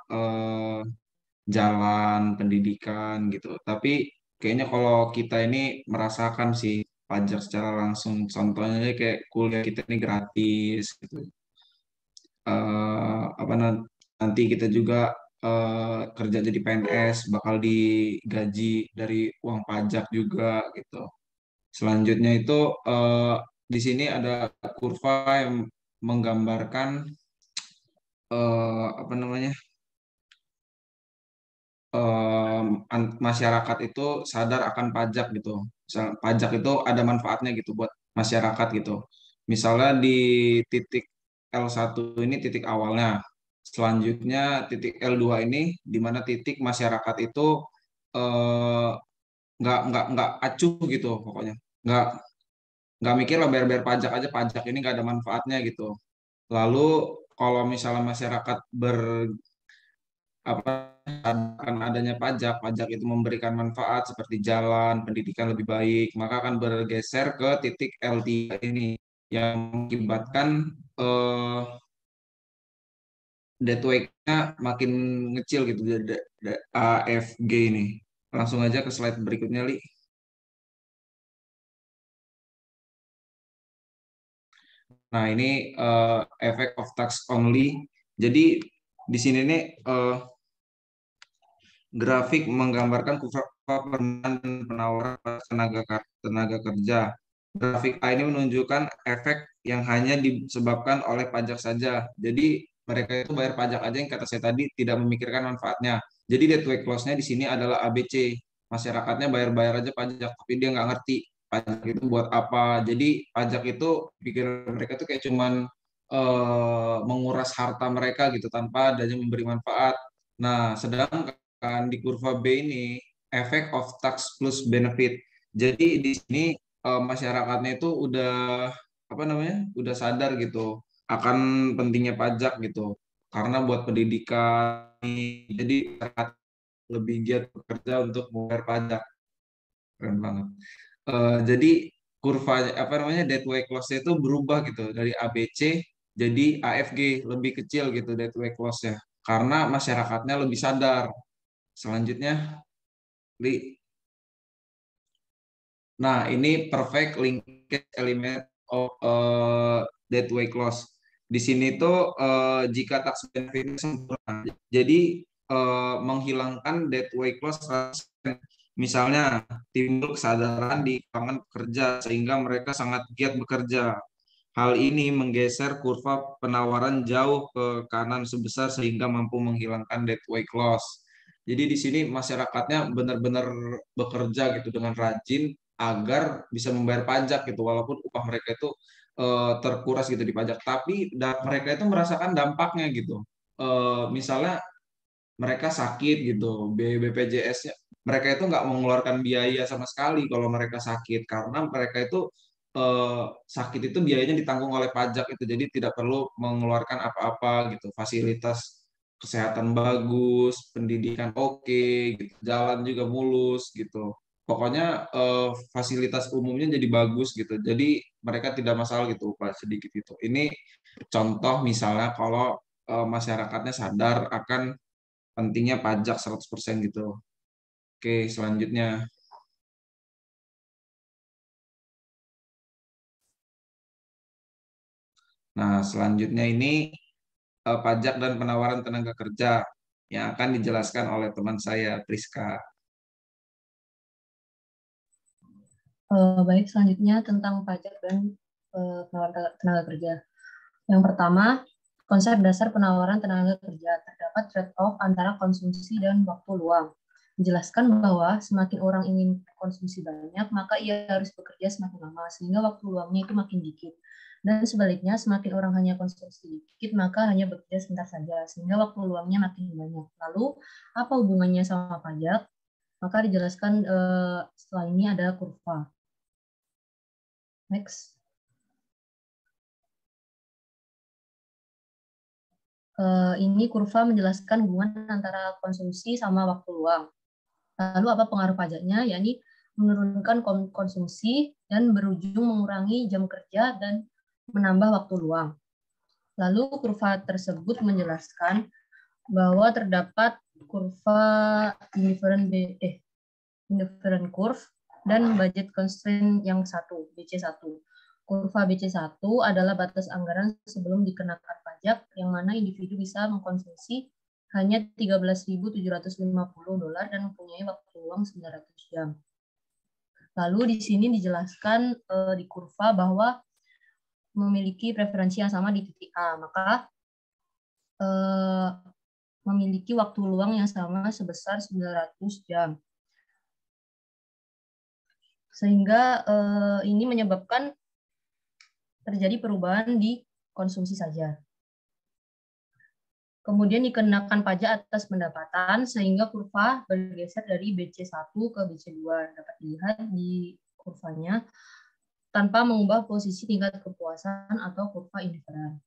[SPEAKER 2] jalan, pendidikan gitu. Tapi kayaknya kalau kita ini merasakan sih pajak secara langsung. Contohnya aja kayak kuliah kita ini gratis gitu. Apa nanti kita juga kerja jadi PNS bakal digaji dari uang pajak juga gitu. Selanjutnya itu di sini ada kurva yang menggambarkan apa namanya masyarakat itu sadar akan pajak gitu. Pajak itu ada manfaatnya gitu buat masyarakat gitu. Misalnya di titik L1 ini titik awalnya. Selanjutnya titik L2 ini di mana titik masyarakat itu eh, nggak acuh gitu pokoknya. Nggak mikir lah bayar-bayar pajak aja, pajak ini nggak ada manfaatnya gitu. Lalu kalau misalnya masyarakat apa akan adanya pajak itu memberikan manfaat seperti jalan, pendidikan lebih baik, maka akan bergeser ke titik L3 ini yang mengakibatkan eh, debt weight-nya makin ngecil gitu AFG ini. Langsung aja ke slide berikutnya, Li. Nah, ini effect of tax only. Jadi di sini nih grafik menggambarkan kurva permintaan dan penawaran tenaga kerja. Grafik A ini menunjukkan efek yang hanya disebabkan oleh pajak saja. Jadi mereka itu bayar pajak aja yang kata saya tadi tidak memikirkan manfaatnya. Jadi debt weight loss-nya di sini adalah ABC. Masyarakatnya bayar-bayar aja pajak, tapi dia nggak ngerti pajak itu buat apa. Jadi pajak itu pikir mereka tuh kayak cuman menguras harta mereka gitu tanpa adanya memberi manfaat. Nah, sedangkan di kurva B ini efek of tax plus benefit. Jadi di sini masyarakatnya itu udah apa namanya? Udah sadar gitu akan pentingnya pajak gitu. Karena buat pendidikan jadi lebih giat bekerja untuk membayar pajak. Keren banget. Jadi kurva apa namanya deadweight loss-nya itu berubah gitu dari ABC jadi AFG, lebih kecil gitu deadweight loss-nya karena masyarakatnya lebih sadar. Selanjutnya, Li. Nah, ini perfect linkage element of deadweight loss. Di sini tuh jika tax benefit sempurna, jadi menghilangkan deadweight loss. Misalnya timbul kesadaran di kalangan pekerja sehingga mereka sangat giat bekerja. Hal ini menggeser kurva penawaran jauh ke kanan sebesar sehingga mampu menghilangkan deadweight loss. Jadi di sini masyarakatnya benar-benar bekerja gitu dengan rajin agar bisa membayar pajak gitu walaupun upah mereka itu terkuras gitu di pajak tapi mereka itu merasakan dampaknya gitu. Misalnya mereka sakit gitu, BPJS-nya mereka itu nggak mengeluarkan biaya sama sekali kalau mereka sakit karena mereka itu sakit itu biayanya ditanggung oleh pajak itu jadi tidak perlu mengeluarkan apa-apa gitu, fasilitas kesehatan bagus, pendidikan oke, gitu, jalan juga mulus gitu. Pokoknya fasilitas umumnya jadi bagus gitu. Jadi mereka tidak masalah gitu upah sedikit itu. Ini contoh misalnya kalau masyarakatnya sadar akan pentingnya pajak 100% gitu. Oke, selanjutnya. Nah, selanjutnya ini pajak dan penawaran tenaga kerja yang akan dijelaskan oleh teman saya, Priska.
[SPEAKER 6] Baik, selanjutnya tentang pajak dan penawaran tenaga kerja. Yang pertama, konsep dasar penawaran tenaga kerja. Terdapat trade-off antara konsumsi dan waktu luang. Menjelaskan bahwa semakin orang ingin konsumsi banyak, maka ia harus bekerja semakin lama, sehingga waktu luangnya itu makin dikit. Dan sebaliknya, semakin orang hanya konsumsi dikit, maka hanya bekerja sebentar saja, sehingga waktu luangnya makin banyak. Lalu, apa hubungannya sama pajak? Maka dijelaskan setelah ini ada kurva. Next. Ini kurva menjelaskan hubungan antara konsumsi sama waktu luang. Lalu apa pengaruh pajaknya? Yakni menurunkan konsumsi dan berujung mengurangi jam kerja dan menambah waktu luang. Lalu kurva tersebut menjelaskan bahwa terdapat kurva indifferent curve dan budget constraint yang satu, BC1. Kurva BC1 adalah batas anggaran sebelum dikenakan pajak yang mana individu bisa mengkonsumsi hanya $13.750 dan mempunyai waktu luang 900 jam. Lalu di sini dijelaskan di kurva bahwa memiliki preferensi yang sama di titik A, maka memiliki waktu luang yang sama sebesar 900 jam. Sehingga ini menyebabkan terjadi perubahan di konsumsi saja. Kemudian dikenakan pajak atas pendapatan sehingga kurva bergeser dari BC1 ke BC2. Dapat dilihat di kurvanya tanpa mengubah posisi tingkat kepuasan atau kurva indifferent.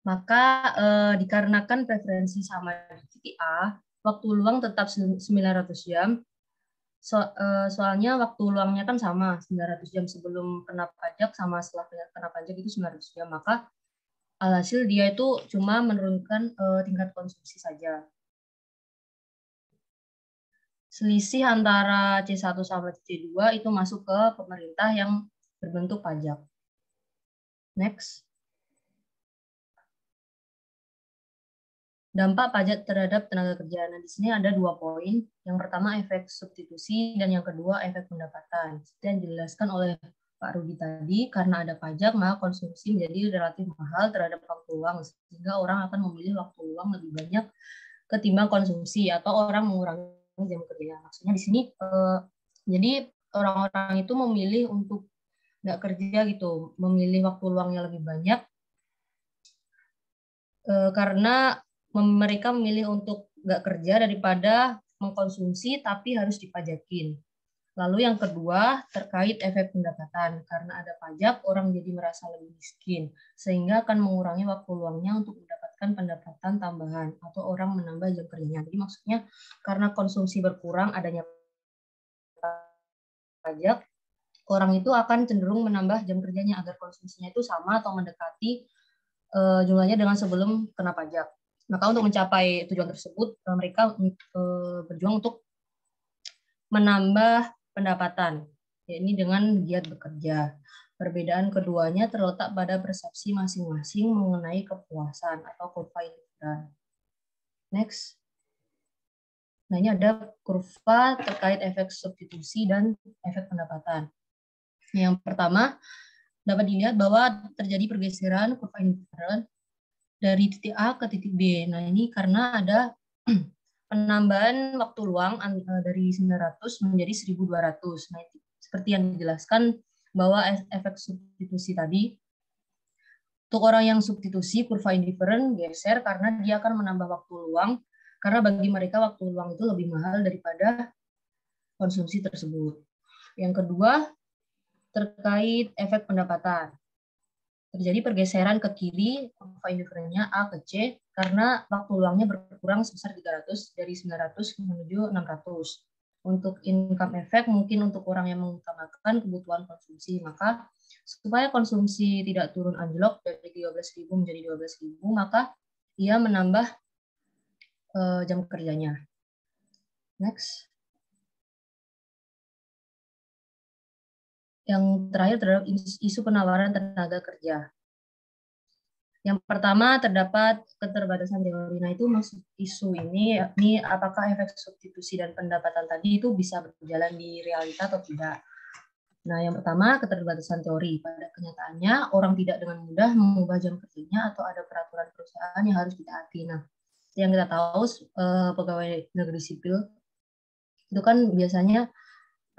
[SPEAKER 6] Maka dikarenakan preferensi sama di titik A, waktu luang tetap 900 jam. Soalnya waktu luangnya kan sama, 900 jam sebelum kena pajak sama setelah kena pajak itu 900 jam. Maka alhasil dia itu cuma menurunkan tingkat konsumsi saja. Selisih antara C1 sama C2 itu masuk ke pemerintah yang berbentuk pajak. Next. Dampak pajak terhadap tenaga kerja. Nah, di sini ada 2 poin. Yang pertama efek substitusi dan yang kedua efek pendapatan. Seperti yang dijelaskan oleh Pak Rudi tadi, karena ada pajak maka konsumsi menjadi relatif mahal terhadap waktu luang sehingga orang akan memilih waktu luang lebih banyak ketimbang konsumsi atau orang mengurangi jam kerja. Maksudnya di sini jadi orang-orang itu memilih untuk nggak kerja gitu, memilih waktu luangnya lebih banyak karena mereka memilih untuk nggak kerja daripada mengkonsumsi tapi harus dipajakin. Lalu yang kedua terkait efek pendapatan. Karena ada pajak, orang jadi merasa lebih miskin, sehingga akan mengurangi waktu luangnya untuk mendapatkan mendapatkan pendapatan tambahan atau orang menambah jam kerjanya. Jadi maksudnya karena konsumsi berkurang, adanya pajak, orang itu akan cenderung menambah jam kerjanya agar konsumsinya itu sama atau mendekati jumlahnya dengan sebelum kena pajak. Maka untuk mencapai tujuan tersebut, mereka berjuang untuk menambah pendapatan, yakni dengan giat bekerja. Perbedaan keduanya terletak pada persepsi masing-masing mengenai kepuasan atau kurva indifferent. Next. Nah, ini ada kurva terkait efek substitusi dan efek pendapatan. Yang pertama, dapat dilihat bahwa terjadi pergeseran kurva indifferent dari titik A ke titik B. Nah, ini karena ada penambahan waktu luang dari 900 menjadi 1.200. Nah, seperti yang dijelaskan bahwa efek substitusi tadi, untuk orang yang substitusi kurva indifferent geser karena dia akan menambah waktu luang, karena bagi mereka waktu luang itu lebih mahal daripada konsumsi tersebut. Yang kedua, terkait efek pendapatan. Terjadi pergeseran ke kiri kurva indifferentnya A ke C karena waktu luangnya berkurang sebesar 300 dari 900 menuju 600. Untuk income effect mungkin untuk orang yang mengutamakan kebutuhan konsumsi, maka supaya konsumsi tidak turun anjlok dari 13.000 menjadi 12.000, maka ia menambah jam kerjanya. Next. Yang terakhir terhadap isu penawaran tenaga kerja. Yang pertama terdapat keterbatasan teori. Nah, itu maksud isu ini, yakni apakah efek substitusi dan pendapatan tadi itu bisa berjalan di realita atau tidak. Nah, yang pertama keterbatasan teori. Pada kenyataannya orang tidak dengan mudah mengubah jam kerjanya atau ada peraturan perusahaan yang harus ditaati. Nah, yang kita tahu pegawai negeri sipil itu kan biasanya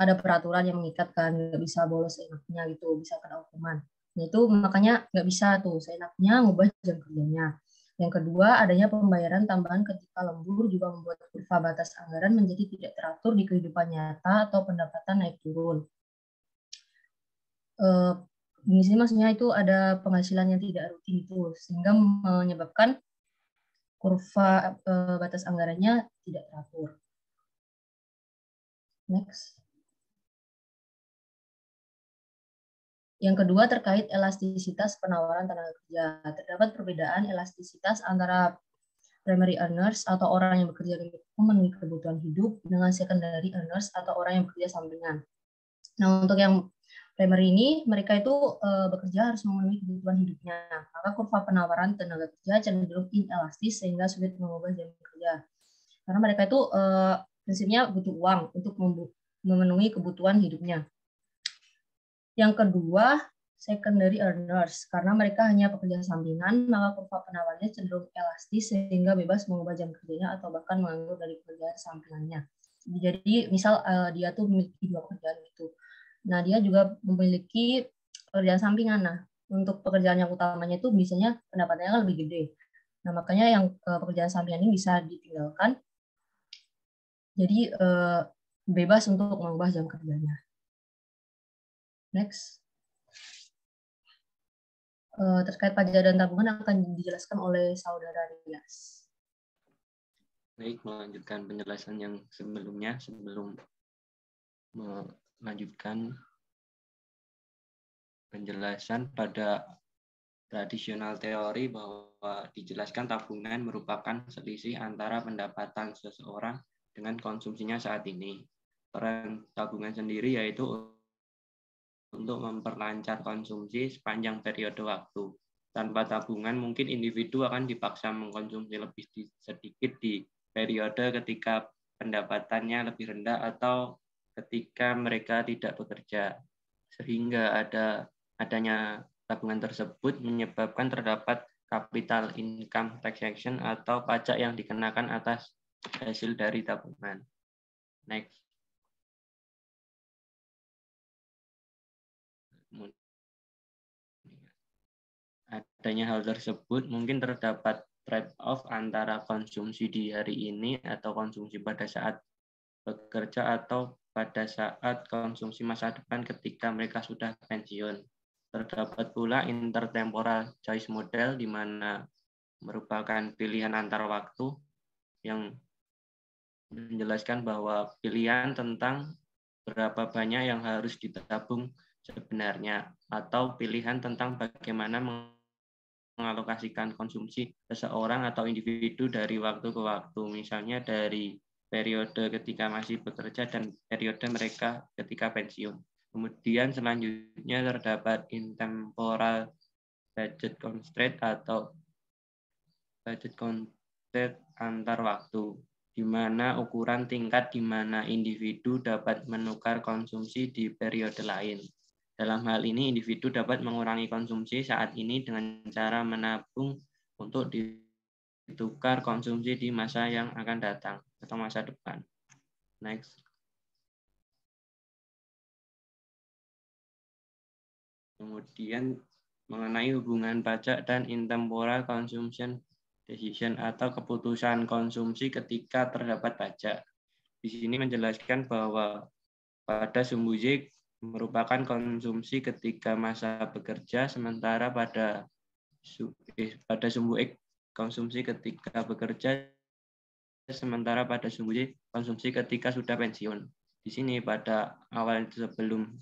[SPEAKER 6] ada peraturan yang mengikat kan, nggak bisa bolos enaknya gitu, bisa kena hukuman. Nah, itu makanya nggak bisa tuh seenaknya ngubah jam kerjanya. Yang kedua, adanya pembayaran tambahan ketika lembur juga membuat kurva batas anggaran menjadi tidak teratur di kehidupan nyata atau pendapatan naik turun. Di sini maksudnya itu ada penghasilan yang tidak rutin itu, sehingga menyebabkan kurva batas anggarannya tidak teratur. Next. Yang kedua terkait elastisitas penawaran tenaga kerja. Terdapat perbedaan elastisitas antara primary earners atau orang yang bekerja untuk memenuhi kebutuhan hidup dengan secondary earners atau orang yang bekerja sampingan. Nah, untuk yang primary ini, mereka itu bekerja harus memenuhi kebutuhan hidupnya. Maka kurva penawaran tenaga kerja cenderung inelastis sehingga sulit mengubah jam kerja. Karena mereka itu prinsipnya butuh uang untuk memenuhi kebutuhan hidupnya. Yang kedua, secondary earners. Karena mereka hanya pekerja sampingan, maka kurva penawarannya cenderung elastis sehingga bebas mengubah jam kerjanya atau bahkan menganggur dari pekerjaan sampingannya. Jadi misal dia tuh memiliki 2 pekerjaan itu. Nah, dia juga memiliki pekerjaan sampingan. Nah, untuk pekerjaan yang utamanya itu biasanya pendapatannya lebih gede. Nah, makanya yang pekerjaan sampingan ini bisa ditinggalkan. Jadi bebas untuk mengubah jam kerjanya. Next. Terkait pajak dan tabungan akan dijelaskan oleh saudara Rias.
[SPEAKER 7] Baik, melanjutkan penjelasan yang sebelumnya sebelum melanjutkan penjelasan pada tradisional teori bahwa dijelaskan tabungan merupakan selisih antara pendapatan seseorang dengan konsumsinya saat ini. Peran tabungan sendiri yaitu untuk memperlancar konsumsi sepanjang periode waktu. Tanpa tabungan, mungkin individu akan dipaksa mengkonsumsi lebih sedikit di periode ketika pendapatannya lebih rendah atau ketika mereka tidak bekerja. Sehingga adanya tabungan tersebut menyebabkan terdapat capital income taxation atau pajak yang dikenakan atas hasil dari tabungan. Next. Adanya hal tersebut mungkin terdapat trade-off antara konsumsi di hari ini atau konsumsi pada saat bekerja atau pada saat konsumsi masa depan ketika mereka sudah pensiun. Terdapat pula intertemporal choice model di mana merupakan pilihan antar waktu yang menjelaskan bahwa pilihan tentang berapa banyak yang harus ditabung sebenarnya, atau pilihan tentang bagaimana mengalokasikan konsumsi seseorang atau individu dari waktu ke waktu, misalnya dari periode ketika masih bekerja dan periode mereka ketika pensiun. Kemudian selanjutnya terdapat intemporal budget constraint atau budget constraint antar waktu, di mana ukuran tingkat di mana individu dapat menukar konsumsi di periode lain. Dalam hal ini, individu dapat mengurangi konsumsi saat ini dengan cara menabung untuk ditukar konsumsi di masa yang akan datang atau masa depan. Next. Kemudian mengenai hubungan pajak dan intemporal consumption decision atau keputusan konsumsi ketika terdapat pajak. Di sini menjelaskan bahwa pada sumbu Y merupakan konsumsi ketika masa bekerja, sementara pada sumbu X konsumsi ketika bekerja, sementara pada sumbu Y konsumsi ketika sudah pensiun. Di sini pada awal sebelum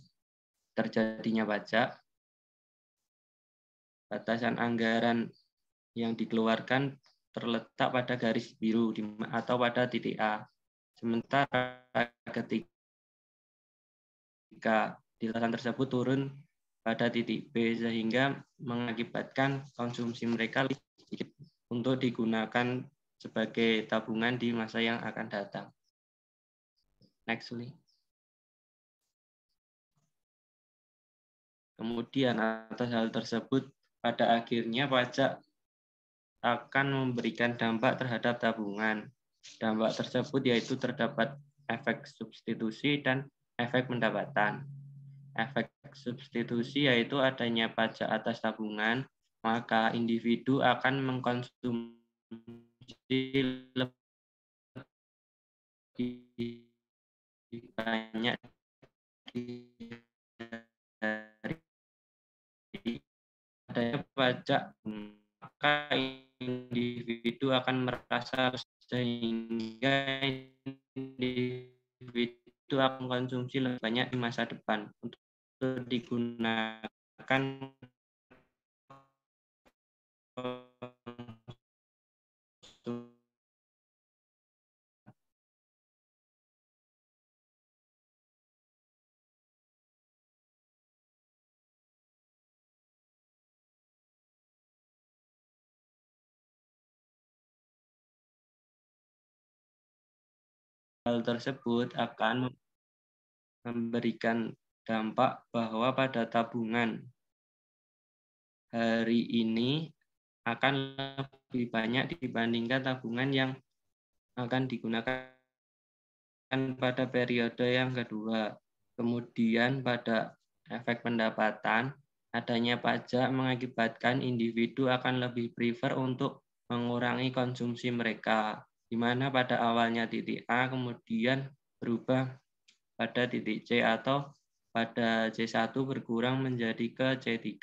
[SPEAKER 7] terjadinya pajak, batasan anggaran yang dikeluarkan terletak pada garis biru atau pada titik A. Sementara ketika batasan tersebut turun pada titik B, sehingga mengakibatkan konsumsi mereka lebih sedikit untuk digunakan sebagai tabungan di masa yang akan datang. Next, please. Kemudian atas hal tersebut, pada akhirnya pajak akan memberikan dampak terhadap tabungan. Dampak tersebut yaitu terdapat efek substitusi dan efek pendapatan. Efek substitusi yaitu adanya pajak atas tabungan, maka individu akan mengkonsumsi lebih banyak dari adanya pajak, maka individu akan merasa sehingga individu akan konsumsi lebih banyak di masa depan untuk digunakan hal tersebut akan memberikan dampak bahwa pada tabungan hari ini akan lebih banyak dibandingkan tabungan yang akan digunakan pada periode yang kedua. Kemudian pada efek pendapatan, adanya pajak mengakibatkan individu akan lebih prefer untuk mengurangi konsumsi mereka, di mana pada awalnya titik A kemudian berubah pada titik C atau pada C1 berkurang menjadi ke C3,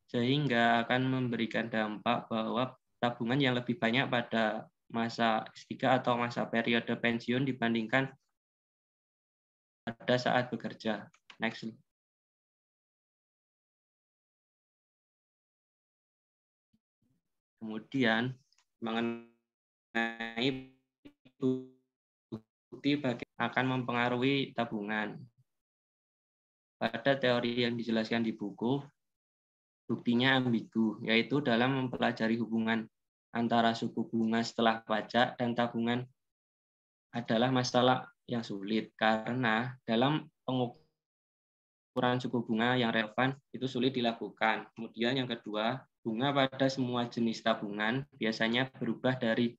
[SPEAKER 7] sehingga akan memberikan dampak bahwa tabungan yang lebih banyak pada masa S3 atau masa periode pensiun dibandingkan pada saat bekerja. Next. Kemudian mengenai bukti akan mempengaruhi tabungan. Pada teori yang dijelaskan di buku, buktinya ambigu, yaitu dalam mempelajari hubungan antara suku bunga setelah pajak dan tabungan adalah masalah yang sulit, karena dalam pengukuran suku bunga yang relevan itu sulit dilakukan. Kemudian yang kedua, bunga pada semua jenis tabungan biasanya berubah dari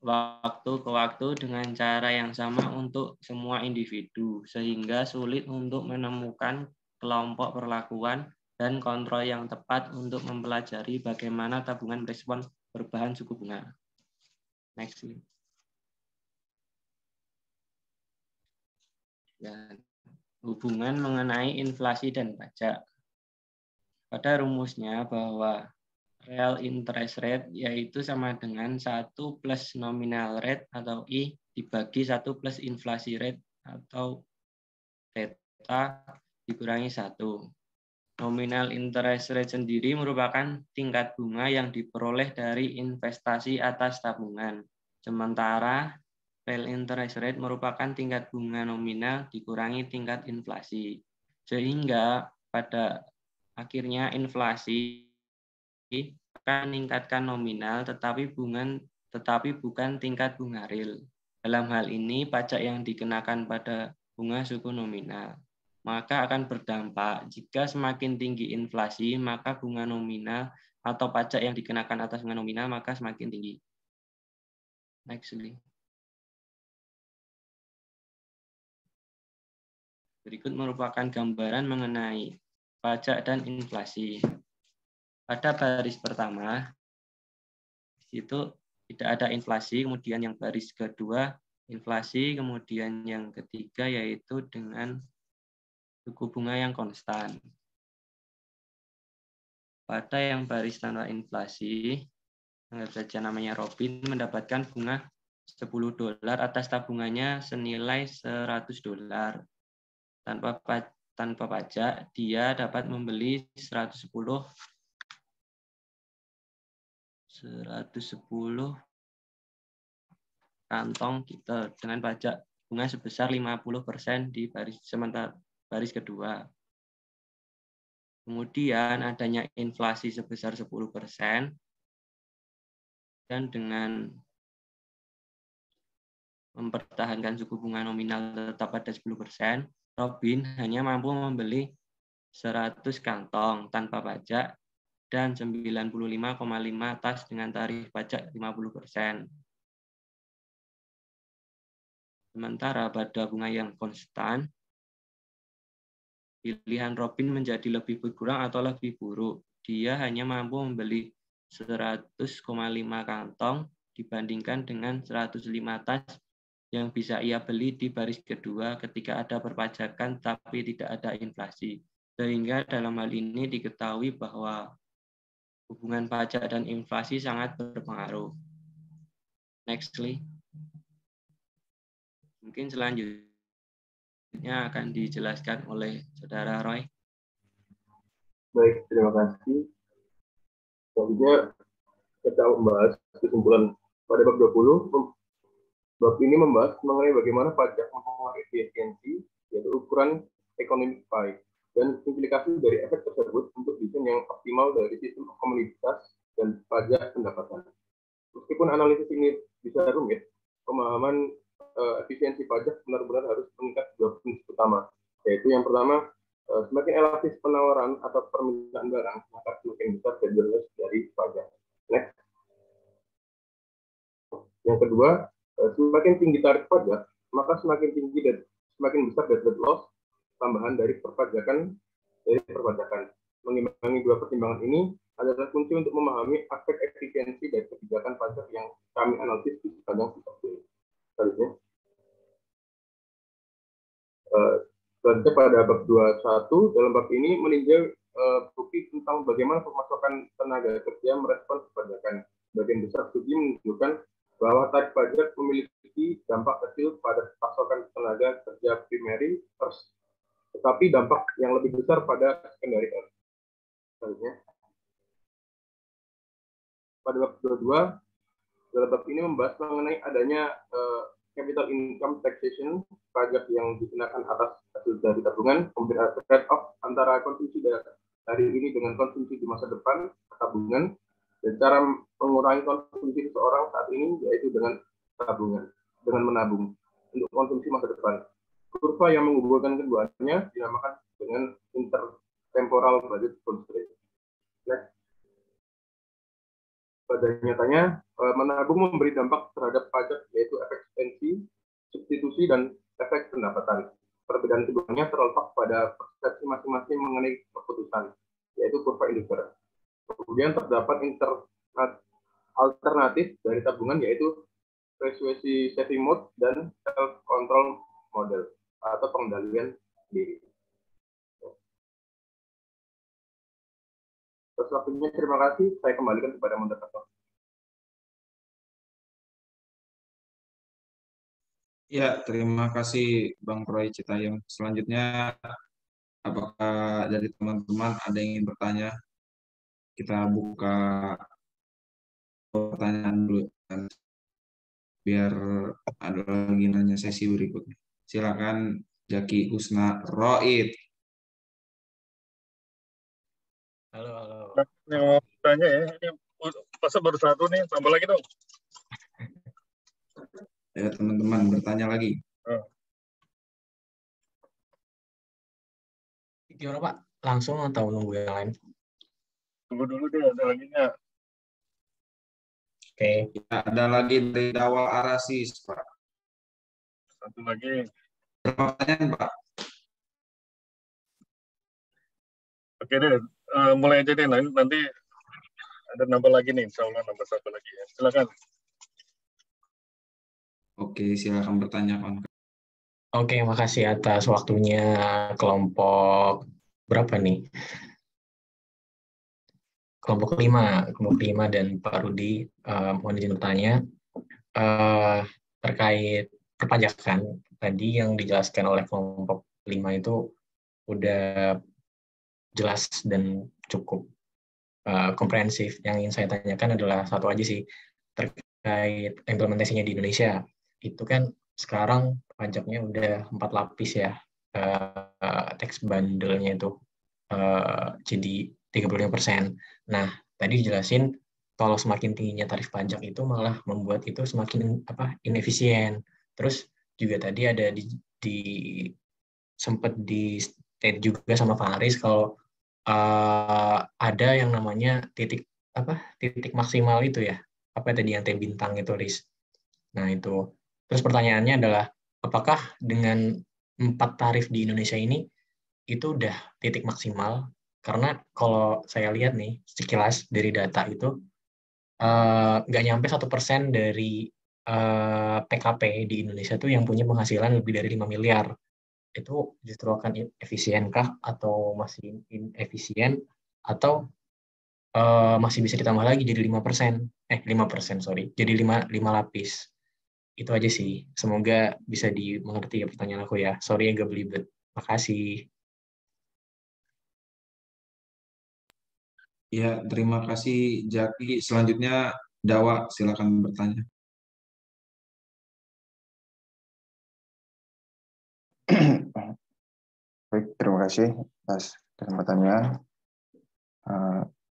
[SPEAKER 7] waktu ke waktu dengan cara yang sama untuk semua individu, sehingga sulit untuk menemukan kelompok perlakuan dan kontrol yang tepat untuk mempelajari bagaimana tabungan merespon perubahan suku bunga. Next. Dan hubungan mengenai inflasi dan pajak. Pada rumusnya bahwa real interest rate, yaitu sama dengan 1 plus nominal rate atau I dibagi 1 plus inflasi rate atau theta dikurangi 1. Nominal interest rate sendiri merupakan tingkat bunga yang diperoleh dari investasi atas tabungan. Sementara real interest rate merupakan tingkat bunga nominal dikurangi tingkat inflasi. Sehingga pada akhirnya inflasi akan meningkatkan nominal tetapi bukan tingkat bunga real. Dalam hal ini pajak yang dikenakan pada bunga suku nominal. Maka akan berdampak jika semakin tinggi inflasi, maka bunga nominal atau pajak yang dikenakan atas bunga nominal maka semakin tinggi. Next, please. Berikut merupakan gambaran mengenai pajak dan inflasi. Pada baris pertama, itu tidak ada inflasi, kemudian yang baris kedua inflasi, kemudian yang ketiga yaitu dengan suku bunga yang konstan. Pada yang baris tanpa inflasi, anggap saja namanya Robin, mendapatkan bunga $10 atas tabungannya senilai $100. Tanpa pajak, dia dapat membeli 110 kantong kita dengan pajak bunga sebesar 50% di baris kedua. Kemudian adanya inflasi sebesar 10% dan dengan mempertahankan suku bunga nominal tetap pada 10%, Robin hanya mampu membeli 100 kantong tanpa pajak dan 95,5 tas dengan tarif pajak 50%. Sementara pada bunga yang konstan, pilihan Robin menjadi lebih berkurang atau lebih buruk. Dia hanya mampu membeli 100,5 kantong dibandingkan dengan 105 tas yang bisa ia beli di baris kedua ketika ada perpajakan tapi tidak ada inflasi. Sehingga dalam hal ini diketahui bahwa hubungan pajak dan inflasi sangat berpengaruh. Next, please. Mungkin selanjutnya akan dijelaskan oleh Saudara Roy.
[SPEAKER 1] Baik, terima kasih. Selanjutnya kita membahas kesimpulan pada bab 20. Bab ini membahas mengenai bagaimana pajak mempengaruhi efisiensi, yaitu ukuran economic pie, dan implikasi dari efek tersebut untuk desain yang optimal dari sistem komoditas dan pajak pendapatan. Meskipun analisis ini bisa rumit, pemahaman efisiensi pajak benar-benar harus mengikat dua prinsip utama, yaitu yang pertama, semakin elastis penawaran atau permintaan barang, maka semakin besar deduction dari pajak. Next. Yang kedua, semakin tinggi tarif pajak, maka semakin besar deduction loss tambahan dari perpajakan. Mengimbangi dua pertimbangan ini adalah kunci untuk memahami aspek efisiensi dari kebijakan pajak yang kami analisis di sepanjang sifat ini. Selanjutnya pada bab 21, dalam bab ini meninjau bukti tentang bagaimana pemasukan tenaga kerja merespon perpajakan. Bagian besar studi menunjukkan bahwa tarif pajak memiliki dampak kecil pada pasokan tenaga kerja primary first, tetapi dampak yang lebih besar pada secondary earth. Selanjutnya, pada bab 22, dalam bab ini membahas mengenai adanya capital income taxation, pajak yang dikenakan atas hasil dari tabungan, kemudian ada trade-off antara konsumsi hari ini dengan konsumsi di masa depan tabungan, dan cara mengurangi konsumsi seseorang saat ini yaitu dengan tabungan, dengan menabung untuk konsumsi masa depan. Kurva yang menghubungkan keduanya dinamakan dengan intertemporal budget constraint. Next. Pada nyatanya, menabung memberi dampak terhadap pajak yaitu efek ekstensi, substitusi, dan efek pendapatan. Perbedaan keduanya terletak pada persepsi masing-masing mengenai keputusan, yaitu kurva Inducer. Kemudian terdapat alternatif dari tabungan yaitu persuasi saving mode dan self-control model atau pengendalian diri. Atas waktunya terima kasih. Saya kembalikan kepada moderator.
[SPEAKER 2] Ya, terima kasih Bang Roy Citayam. Selanjutnya, apakah dari teman-teman ada yang ingin bertanya? Kita buka pertanyaan dulu, biar ada lagi nanya sesi berikutnya. Silakan Jaki Husna Roid.
[SPEAKER 8] Halo, halo.
[SPEAKER 1] Yang mau bertanya ya, ini masa baru satu nih, tambah lagi dong.
[SPEAKER 2] Ya, teman-teman bertanya lagi.
[SPEAKER 8] Gimana Pak? Langsung atau nunggu yang lain?
[SPEAKER 1] Tunggu dulu deh, ada lagi nggak?
[SPEAKER 8] Oke.
[SPEAKER 2] Ya, ada lagi dari Dawal Arasis, Pak.
[SPEAKER 1] Satu lagi.
[SPEAKER 2] Pertanyaan, Pak.
[SPEAKER 1] Oke deh, mulai aja deh. Nanti ada nambah lagi nih, insya Allah nambah satu lagi ya. Silakan.
[SPEAKER 2] Oke, silakan bertanya, Pak.
[SPEAKER 8] Oke, makasih atas waktunya kelompok berapa nih? Kelompok 5 dan Pak Rudi, mohon izin bertanya terkait perpajakan. Tadi yang dijelaskan oleh kelompok 5 itu udah jelas dan cukup komprehensif. Yang ingin saya tanyakan adalah satu aja sih, terkait implementasinya di Indonesia. Itu kan sekarang pajaknya udah 4 lapis ya, tax bundle-nya itu jadi 35%. Nah, tadi dijelasin kalau semakin tingginya tarif pajak itu malah membuat itu semakin inefisien. Terus juga tadi ada di sempat di state juga sama Faris kalau ada yang namanya titik maksimal itu ya, apa tadi yang T bintang itu, Riz. Nah itu, terus pertanyaannya adalah apakah dengan 4 tarif di Indonesia ini itu udah titik maksimal? Karena kalau saya lihat nih sekilas dari data itu nggak nyampe 1% dari PKP di Indonesia tuh yang punya penghasilan lebih dari 5 miliar. Itu justru akan efisienkah atau masih inefisien, atau masih bisa ditambah lagi jadi 5%, 5%, sorry, jadi 5 lapis. Itu aja sih, semoga bisa dimengerti ya pertanyaan aku ya, sorry agak belibet. Makasih.
[SPEAKER 2] Ya, terima kasih Jaki. Selanjutnya Dawa, silakan bertanya.
[SPEAKER 9] Baik, terima kasih atas kesempatannya.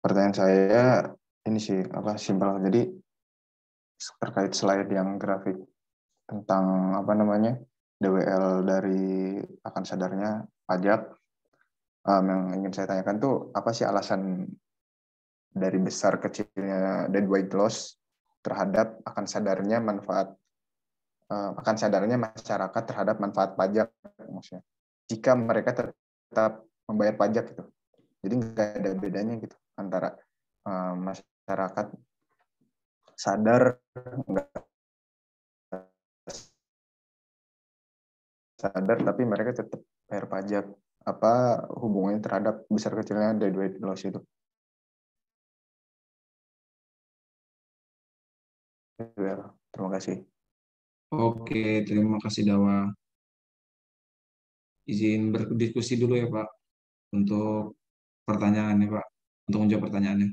[SPEAKER 9] Pertanyaan saya ini sih simpel. Jadi terkait slide yang grafik tentang DWL dari akan sadarnya pajak, yang ingin saya tanyakan tuh apa sih alasan dari besar kecilnya deadweight loss terhadap akan sadarnya masyarakat terhadap manfaat pajak, maksudnya jika mereka tetap membayar pajak gitu. Jadi nggak ada bedanya gitu antara masyarakat sadar nggak sadar tapi mereka tetap bayar pajak. Apa hubungannya terhadap besar kecilnya deadweight loss itu? Terima kasih.
[SPEAKER 2] Oke, terima kasih Dawa. Izin berdiskusi dulu ya Pak untuk pertanyaannya Pak, untuk menjawab pertanyaannya.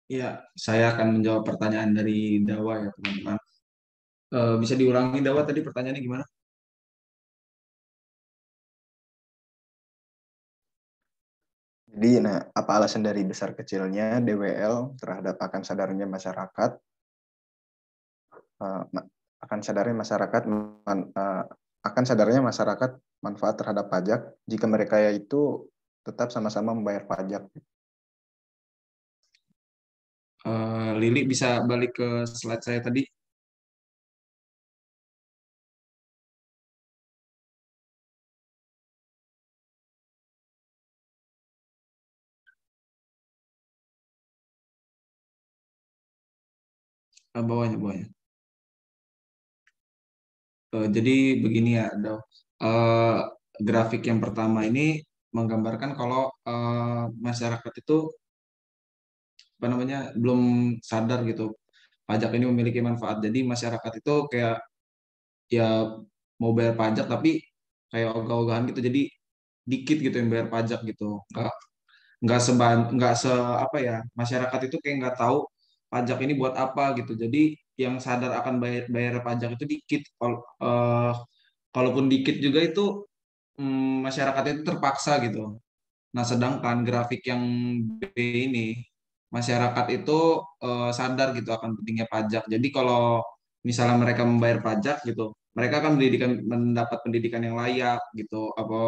[SPEAKER 2] Ya, saya akan menjawab pertanyaan dari Dawa ya teman-teman. Bisa diulangi Dawa tadi pertanyaannya gimana?
[SPEAKER 9] Jadi, nah, apa alasan dari besar kecilnya DWL terhadap akan sadarnya masyarakat, akan sadarnya masyarakat, akan sadarnya masyarakat manfaat terhadap pajak jika mereka itu tetap sama-sama membayar pajak.
[SPEAKER 2] Lili bisa balik ke slide saya tadi. Bawahnya, bawahnya. Jadi begini ya, Daw. Grafik yang pertama ini menggambarkan kalau masyarakat itu apa namanya belum sadar gitu pajak ini memiliki manfaat. Jadi masyarakat itu kayak ya mau bayar pajak tapi kayak ogah-ogahan gitu. Jadi dikit gitu yang bayar pajak gitu. Nggak se apa ya masyarakat itu kayak nggak tahu pajak ini buat apa gitu. Jadi yang sadar akan bayar pajak itu dikit. Kalaupun dikit juga itu masyarakat itu terpaksa gitu. Nah, sedangkan grafik yang B ini, masyarakat itu sadar gitu akan pentingnya pajak. Jadi kalau misalnya mereka membayar pajak gitu, mereka akan mendapat pendidikan yang layak gitu. Apa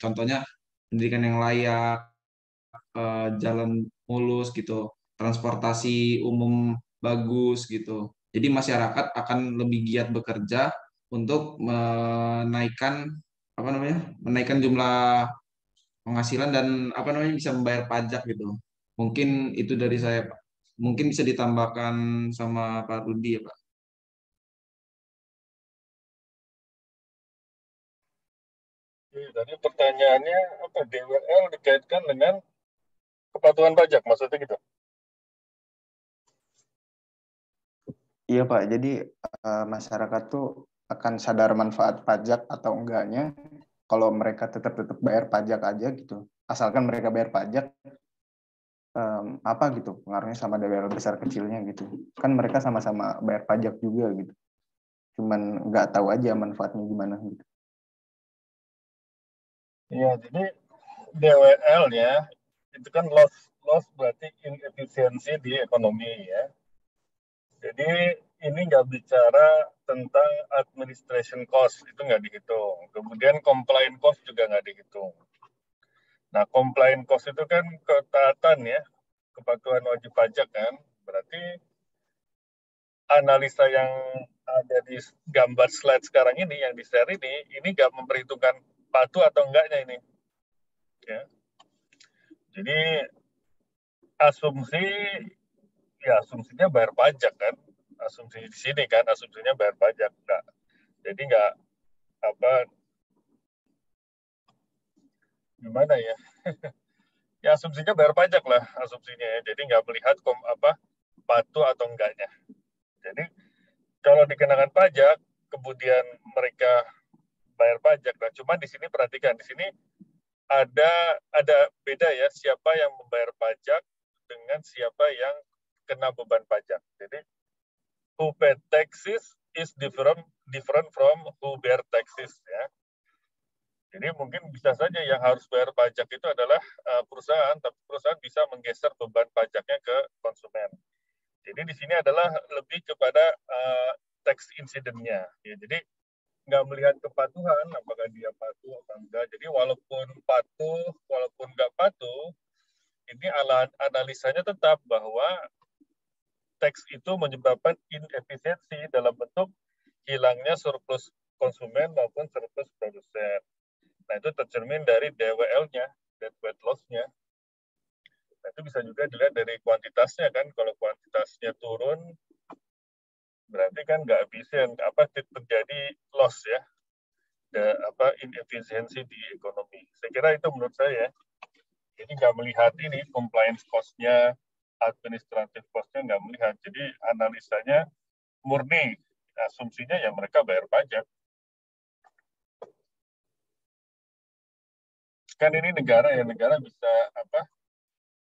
[SPEAKER 2] contohnya pendidikan yang layak, jalan mulus gitu, transportasi umum bagus gitu. Jadi masyarakat akan lebih giat bekerja untuk menaikkan apa namanya, menaikkan jumlah penghasilan dan apa namanya bisa membayar pajak gitu. Mungkin itu dari saya, Pak. Mungkin bisa ditambahkan sama Pak Rudi ya, Pak.
[SPEAKER 1] Jadi pertanyaannya apa DWL dikaitkan dengan kepatuhan pajak, maksudnya gitu?
[SPEAKER 9] Iya Pak, jadi masyarakat tuh akan sadar manfaat pajak atau enggaknya kalau mereka tetap bayar pajak aja gitu. Asalkan mereka bayar pajak, apa gitu pengaruhnya sama DWL besar kecilnya gitu. Kan mereka sama-sama bayar pajak juga gitu. Cuman nggak tahu aja manfaatnya gimana gitu.
[SPEAKER 1] Iya, jadi DWL ya, itu kan loss berarti inefisiensi di ekonomi ya. Jadi ini nggak bicara tentang administration cost, itu nggak dihitung. Kemudian compliance cost juga nggak dihitung. Nah, compliance cost itu kan ketaatan ya, kepatuhan wajib pajak kan. Berarti analisa yang ada di gambar slide sekarang ini, yang di share ini nggak memperhitungkan patuh atau enggaknya ini. Ya. Jadi asumsi, ya asumsinya bayar pajak kan. Asumsi di sini kan, asumsinya bayar pajak. Enggak. Jadi nggak apa gimana ya ya asumsinya bayar pajak lah asumsinya ya, jadi nggak melihat patuh atau enggaknya. Jadi kalau dikenakan pajak kemudian mereka bayar pajak, nah cuma di sini perhatikan, di sini ada beda ya, siapa yang membayar pajak dengan siapa yang kena beban pajak. Jadi who pay taxes is different from who bear taxes ya. Jadi mungkin bisa saja yang harus bayar pajak itu adalah perusahaan, tapi perusahaan bisa menggeser beban pajaknya ke konsumen. Jadi di sini adalah lebih kepada tax incident-nya. Ya, jadi nggak melihat kepatuhan, apakah dia patuh atau enggak. Jadi walaupun patuh, walaupun nggak patuh, ini analisanya tetap bahwa tax itu menyebabkan inefisiensi dalam bentuk hilangnya surplus konsumen maupun surplus produsen. Nah, itu tercermin dari DWL-nya, dead weight loss-nya. Nah, itu bisa juga dilihat dari kuantitasnya kan. Kalau kuantitasnya turun, berarti kan nggak efisien. Terjadi loss ya, inefisiensi di ekonomi. Saya kira itu menurut saya. Jadi nggak melihat ini compliance cost-nya, administrative cost-nya nggak melihat. Jadi analisanya murni, asumsinya ya mereka bayar pajak. Kan ini negara ya, negara bisa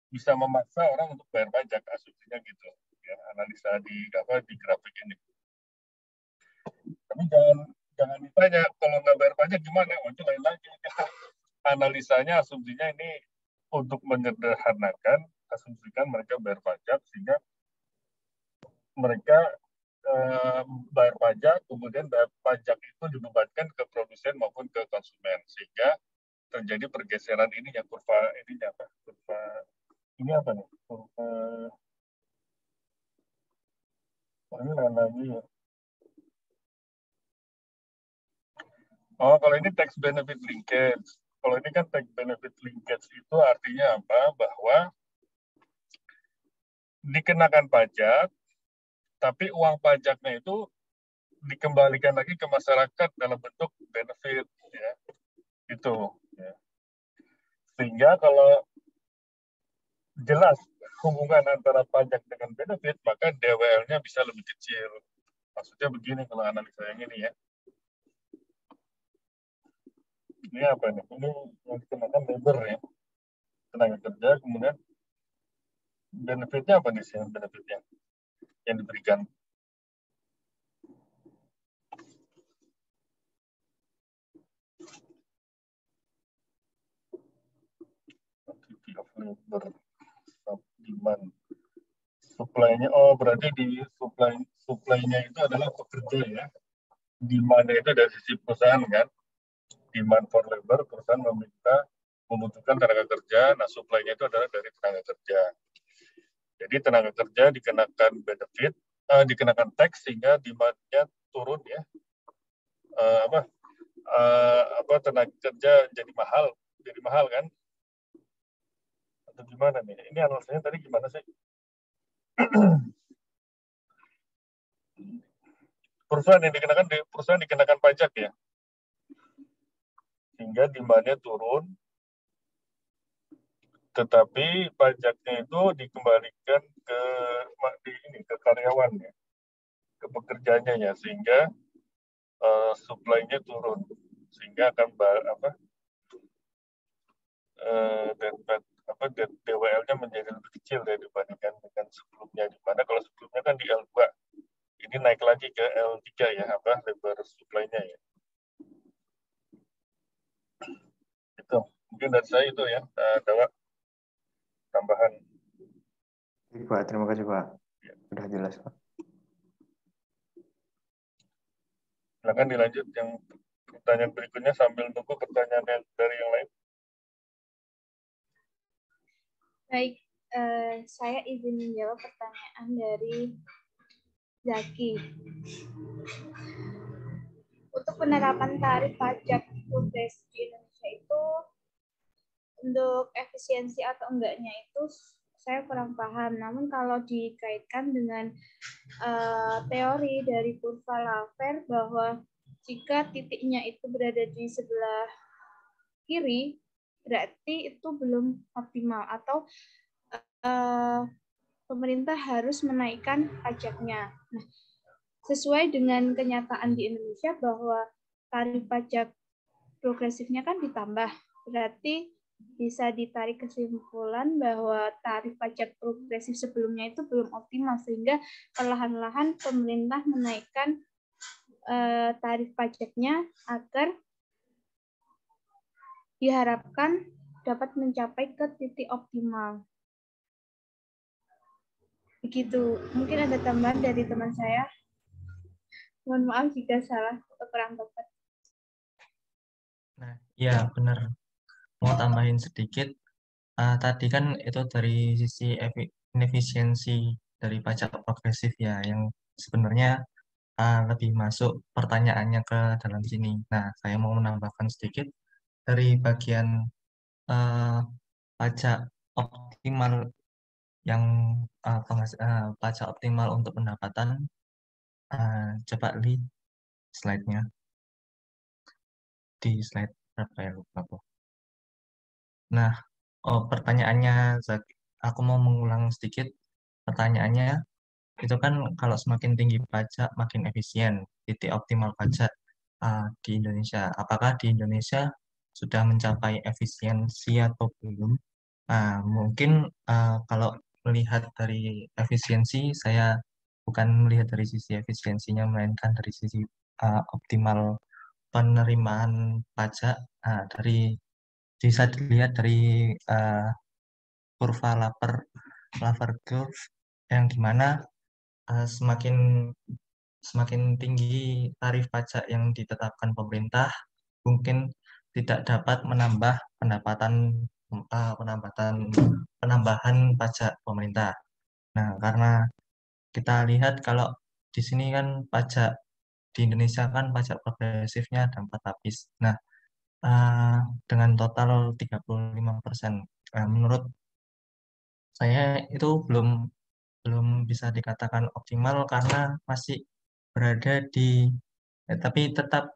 [SPEAKER 1] bisa memaksa orang untuk bayar pajak, asumsinya gitu ya, analisa di grafik ini. Tapi jangan ditanya kalau nggak bayar pajak gimana, itu lain lagi. Analisanya, asumsinya ini untuk menyederhanakan, asumsikan mereka bayar pajak sehingga mereka bayar pajak, kemudian bayar pajak itu dibebankan ke produsen maupun ke konsumen, sehingga terjadi pergeseran ini ya, kurva ininya apa? Kurva ini apa nih? Kurva ini lagi ya. Oh, kalau ini tax benefit linkage. Kalau ini kan tax benefit linkage itu artinya apa? Bahwa dikenakan pajak, tapi uang pajaknya itu dikembalikan lagi ke masyarakat dalam bentuk benefit, ya. Itu. Ya. Sehingga kalau jelas hubungan antara pajak dengan benefit, maka DWL-nya bisa lebih kecil. Maksudnya begini kalau analisa yang ini ya. Ini apa nih? Ini yang dikenakan labor ya. Tenaga kerja, kemudian benefitnya apa nih sih benefitnya yang diberikan? Activity of labor, demand. Supply-nya, oh berarti di supply-nya itu adalah pekerja ya. Demand-nya itu dari sisi perusahaan kan. Demand for labor, perusahaan membutuhkan tenaga kerja, nah supply-nya itu adalah dari tenaga kerja. Jadi tenaga kerja dikenakan benefit, dikenakan tax sehingga demand-nya turun ya. Tenaga kerja jadi mahal kan? Atau gimana nih? Ini analisanya tadi gimana sih? Perusahaan dikenakan pajak ya, sehingga demand-nya turun, tetapi pajaknya itu dikembalikan ke karyawan ya, ke pekerjanya ya, sehingga supply-nya turun, sehingga akan DWL-nya menjadi lebih kecil ya dibandingkan dengan sebelumnya, di mana kalau sebelumnya kan di L2, ini naik lagi ke L3 ya, labor supply-nya ya. Itu mungkin dari saya itu ya, Dawa, tambahan.
[SPEAKER 9] Pak, terima kasih Pak. Ya. Udah jelas Pak.
[SPEAKER 1] Silakan dilanjut yang pertanyaan berikutnya sambil nunggu pertanyaan dari yang lain.
[SPEAKER 3] Baik, saya izin menjawab pertanyaan dari Zaki. Untuk penerapan tarif pajak progresif di Indonesia itu, untuk efisiensi atau enggaknya itu saya kurang paham. Namun kalau dikaitkan dengan teori dari kurva Laffer bahwa jika titiknya itu berada di sebelah kiri, berarti itu belum optimal atau pemerintah harus menaikkan pajaknya. Nah, sesuai dengan kenyataan di Indonesia bahwa tarif pajak progresifnya kan ditambah, berarti bisa ditarik kesimpulan bahwa tarif pajak progresif sebelumnya itu belum optimal, sehingga perlahan-lahan pemerintah menaikkan tarif pajaknya agar diharapkan dapat mencapai ke titik optimal. Begitu. Mungkin ada tambahan dari teman saya. Mohon maaf jika salah atau kurang tepat.
[SPEAKER 5] Nah, ya benar. Mau tambahin sedikit. Tadi kan itu dari sisi inefisiensi dari pajak progresif ya, yang sebenarnya lebih masuk pertanyaannya ke dalam sini. Nah, saya mau menambahkan sedikit dari bagian pajak optimal yang pajak optimal untuk pendapatan. Coba lihat slide-nya. Di slide berapa ya, lupa kok. Nah, pertanyaannya, aku mau mengulang sedikit. Pertanyaannya, itu kan kalau semakin tinggi pajak, makin efisien. Titik optimal pajak di Indonesia. Apakah di Indonesia sudah mencapai efisiensi atau belum? Nah, mungkin kalau melihat dari efisiensi, saya bukan melihat dari sisi efisiensinya, melainkan dari sisi optimal penerimaan pajak. Dari bisa dilihat dari kurva Laffer curve yang dimana semakin semakin tinggi tarif pajak yang ditetapkan pemerintah, mungkin tidak dapat menambah penambahan pajak pemerintah. Nah, karena kita lihat kalau di sini kan pajak di Indonesia kan pajak progresifnya ada 4 lapis. Nah, dengan total 35%. Menurut saya itu belum bisa dikatakan optimal karena masih berada tapi tetap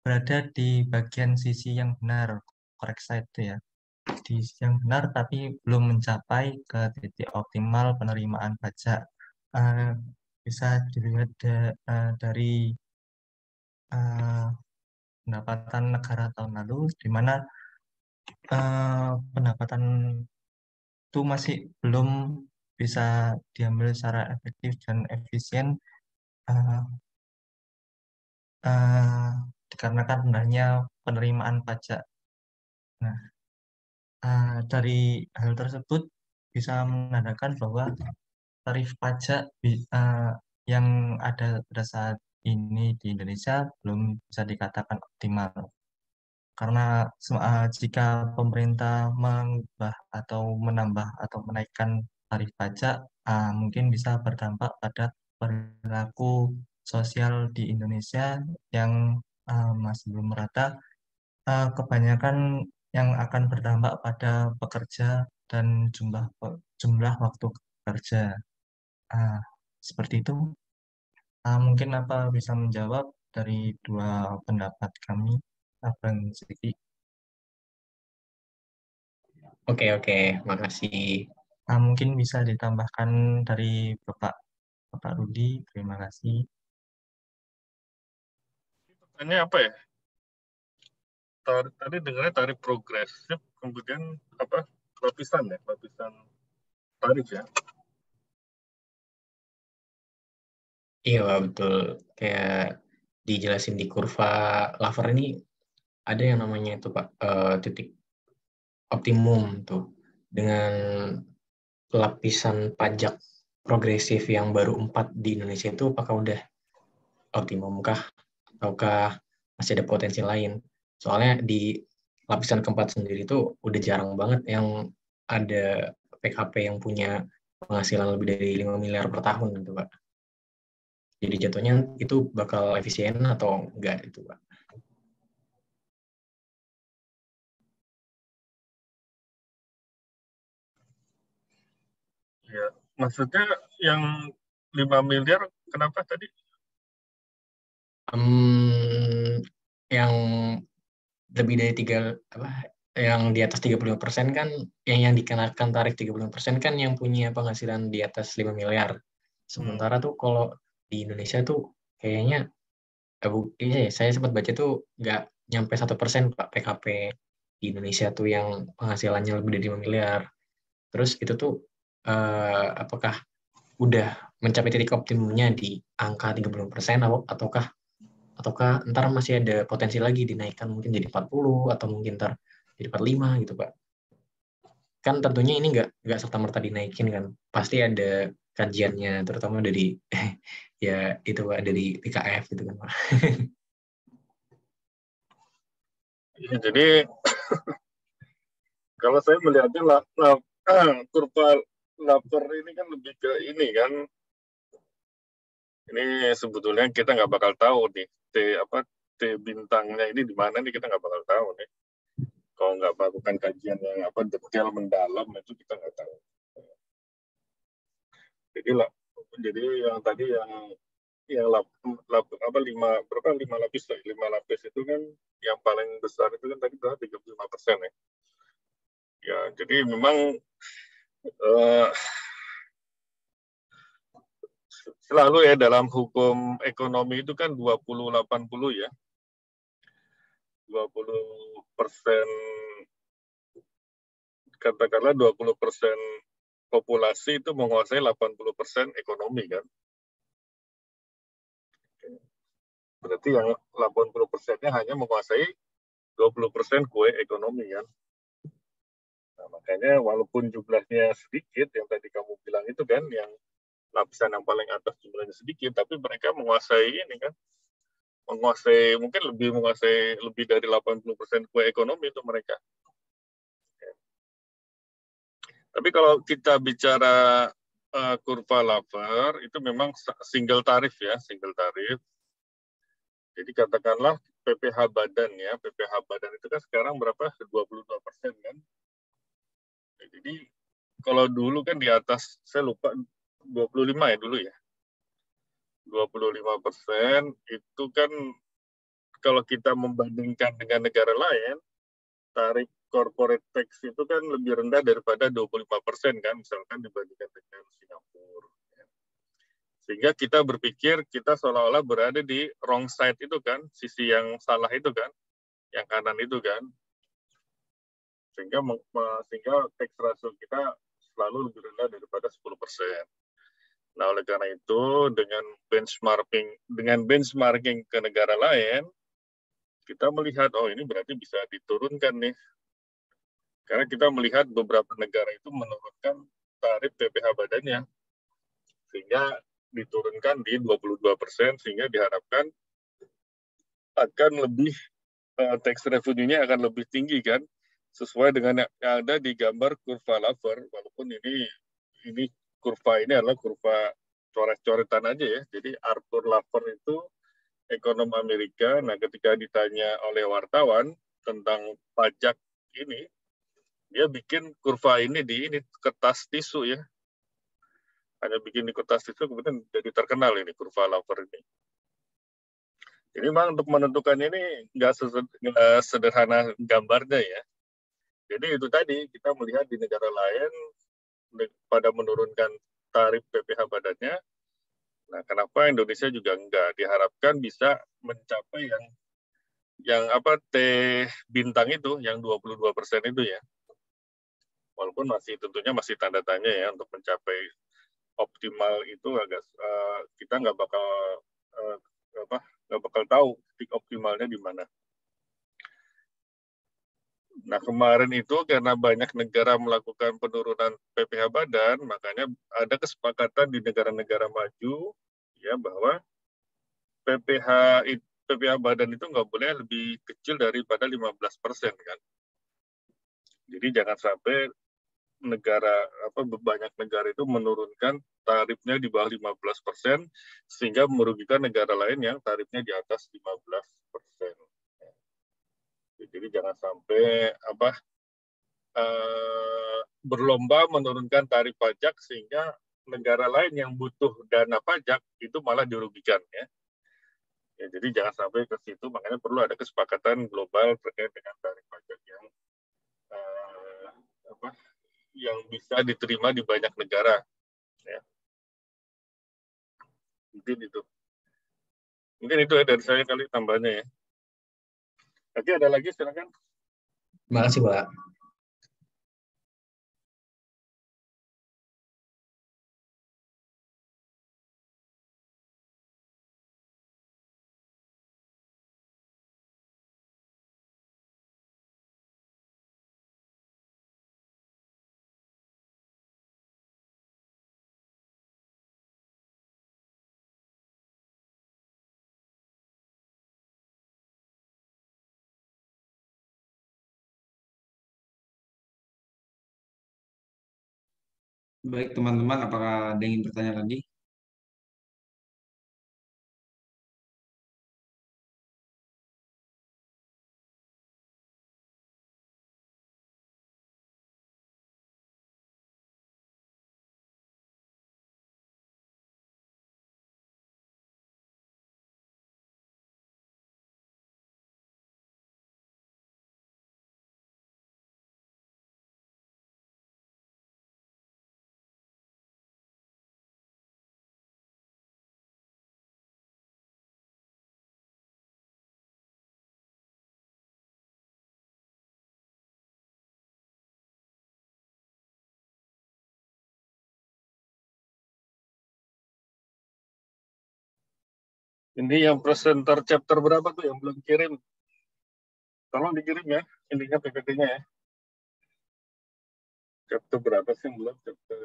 [SPEAKER 5] berada di bagian sisi yang benar, correct side itu ya. Di sisi yang benar tapi belum mencapai ke titik optimal penerimaan pajak. Eh, Bisa dilihat dari eh, pendapatan negara tahun lalu, di mana pendapatan itu masih belum bisa diambil secara efektif dan efisien eh, eh, dikarenakan rendahnya penerimaan pajak. Nah, dari hal tersebut bisa menandakan bahwa tarif pajak yang ada pada saat ini di Indonesia belum bisa dikatakan optimal. Karena jika pemerintah mengubah atau menambah atau menaikkan tarif pajak, mungkin bisa berdampak pada perilaku sosial di Indonesia yang masih belum merata. Kebanyakan yang akan berdampak pada pekerja dan jumlah waktu kerja. Ah, Seperti itu. Mungkin apa bisa menjawab dari dua pendapat kami, Abang Zeki.
[SPEAKER 8] Oke, makasih.
[SPEAKER 5] Mungkin bisa ditambahkan dari Bapak Rudi. Terima kasih.
[SPEAKER 1] Pertanyaannya apa ya? Tadi dengarnya tarif progresif, kemudian apa? Lapisan tarif ya.
[SPEAKER 8] Iya, betul. Kayak dijelasin di kurva Laffer ini ada yang namanya itu Pak, titik optimum tuh. Dengan lapisan pajak progresif yang baru 4 di Indonesia itu apakah udah optimum kah? Ataukah masih ada potensi lain? Soalnya di lapisan keempat sendiri itu udah jarang banget yang ada PKP yang punya penghasilan lebih dari 5 miliar per tahun gitu Pak. Jadi jatuhnya itu bakal efisien atau enggak itu Pak?
[SPEAKER 1] Ya, maksudnya yang 5 miliar kenapa tadi?
[SPEAKER 8] Yang lebih dari yang di atas 35% kan, yang dikenakan tarif 35% kan yang punya penghasilan di atas 5 miliar. Sementara tuh kalau di Indonesia tuh kayaknya, saya sempat baca tuh nggak nyampe 1% Pak PKP di Indonesia tuh yang penghasilannya lebih dari 5 miliar. Terus itu tuh apakah udah mencapai titik optimumnya di angka 30% ataukah ntar masih ada potensi lagi dinaikkan mungkin jadi 40 atau mungkin ntar jadi 45 gitu Pak. Kan tentunya ini nggak serta-merta dinaikin kan. Pasti ada kajiannya terutama dari ya itu Pak, dari PKF gitu kan Pak.
[SPEAKER 1] Ya, jadi kalau saya melihatnya kurva Laffer ini kan lebih ke ini kan. Ini sebetulnya kita nggak bakal tahu nih T bintangnya ini di mana nih, kita nggak bakal tahu nih. Kalau nggak melakukan kajian yang detail mendalam itu kita nggak tahu. Jadi yang tadi yang lima lapis itu kan yang paling besar itu kan tadi berapa 35% ya. Ya, jadi memang selalu ya dalam hukum ekonomi itu kan 20-80 ya. 20% katakanlah 20% populasi itu menguasai 80% ekonomi kan. Berarti yang 80%-nya hanya menguasai 20% kue ekonomi kan. Nah, makanya walaupun jumlahnya sedikit, yang tadi kamu bilang itu kan, yang lapisan yang paling atas jumlahnya sedikit, tapi mereka menguasai ini kan, mungkin menguasai lebih dari 80% kue ekonomi itu mereka. Tapi kalau kita bicara kurva Laffer, itu memang single tarif ya, single tarif. Jadi katakanlah PPH badan ya, PPH badan itu kan sekarang berapa? 22% kan. Jadi kalau dulu kan di atas, saya lupa 25 ya dulu ya. 25% itu kan kalau kita membandingkan dengan negara lain, tarif corporate tax itu kan lebih rendah daripada 25% kan, misalkan dibandingkan dengan Singapura. Sehingga kita berpikir kita seolah-olah berada di wrong side itu kan, sisi yang salah itu kan, yang kanan itu kan. Sehingga tax ratio kita selalu lebih rendah daripada 10%. Nah, oleh karena itu dengan benchmarking ke negara lain, kita melihat oh ini berarti bisa diturunkan nih. Karena kita melihat beberapa negara itu menurunkan tarif PPH badannya. Sehingga diturunkan di 22%, sehingga diharapkan akan lebih tax revenue-nya akan lebih tinggi kan, sesuai dengan yang ada di gambar kurva Laffer. Walaupun ini kurva ini adalah kurva coret-coretan aja ya. Jadi Arthur Laffer itu ekonom Amerika. Nah, ketika ditanya oleh wartawan tentang pajak ini, dia bikin kurva ini di kertas tisu ya. Hanya bikin di kertas tisu, kemudian jadi terkenal ini kurva Laffer ini. Jadi memang untuk menentukan ini nggak sederhana gambarnya ya. Jadi itu tadi kita melihat di negara lain pada menurunkan tarif PPH badannya. Nah, kenapa Indonesia juga enggak? Diharapkan bisa mencapai yang apa T bintang itu, yang 22% itu ya. Walaupun tentunya masih tanda tanya ya untuk mencapai optimal itu agak kita nggak bakal tahu titik optimalnya di mana. Nah, kemarin itu karena banyak negara melakukan penurunan PPH badan, makanya ada kesepakatan di negara-negara maju ya bahwa PPH badan itu nggak boleh lebih kecil daripada 15% kan. Jadi jangan sampai banyak negara itu menurunkan tarifnya di bawah 15% sehingga merugikan negara lain yang tarifnya di atas 15%. Jadi jangan sampai berlomba menurunkan tarif pajak sehingga negara lain yang butuh dana pajak itu malah dirugikan ya. Ya, jadi jangan sampai ke situ, makanya perlu ada kesepakatan global terkait dengan tarif pajak yang bisa diterima di banyak negara. Ya. Mungkin itu ya dari saya kali tambahnya ya. Nanti ada lagi silakan.
[SPEAKER 8] Terima kasih, Pak.
[SPEAKER 2] Baik teman-teman, apakah ada yang ingin bertanya lagi?
[SPEAKER 1] Ini yang presenter chapter berapa tuh yang belum kirim? Tolong dikirim ya, intinya PPT-nya ya. Chapter berapa sih yang belum? Chapter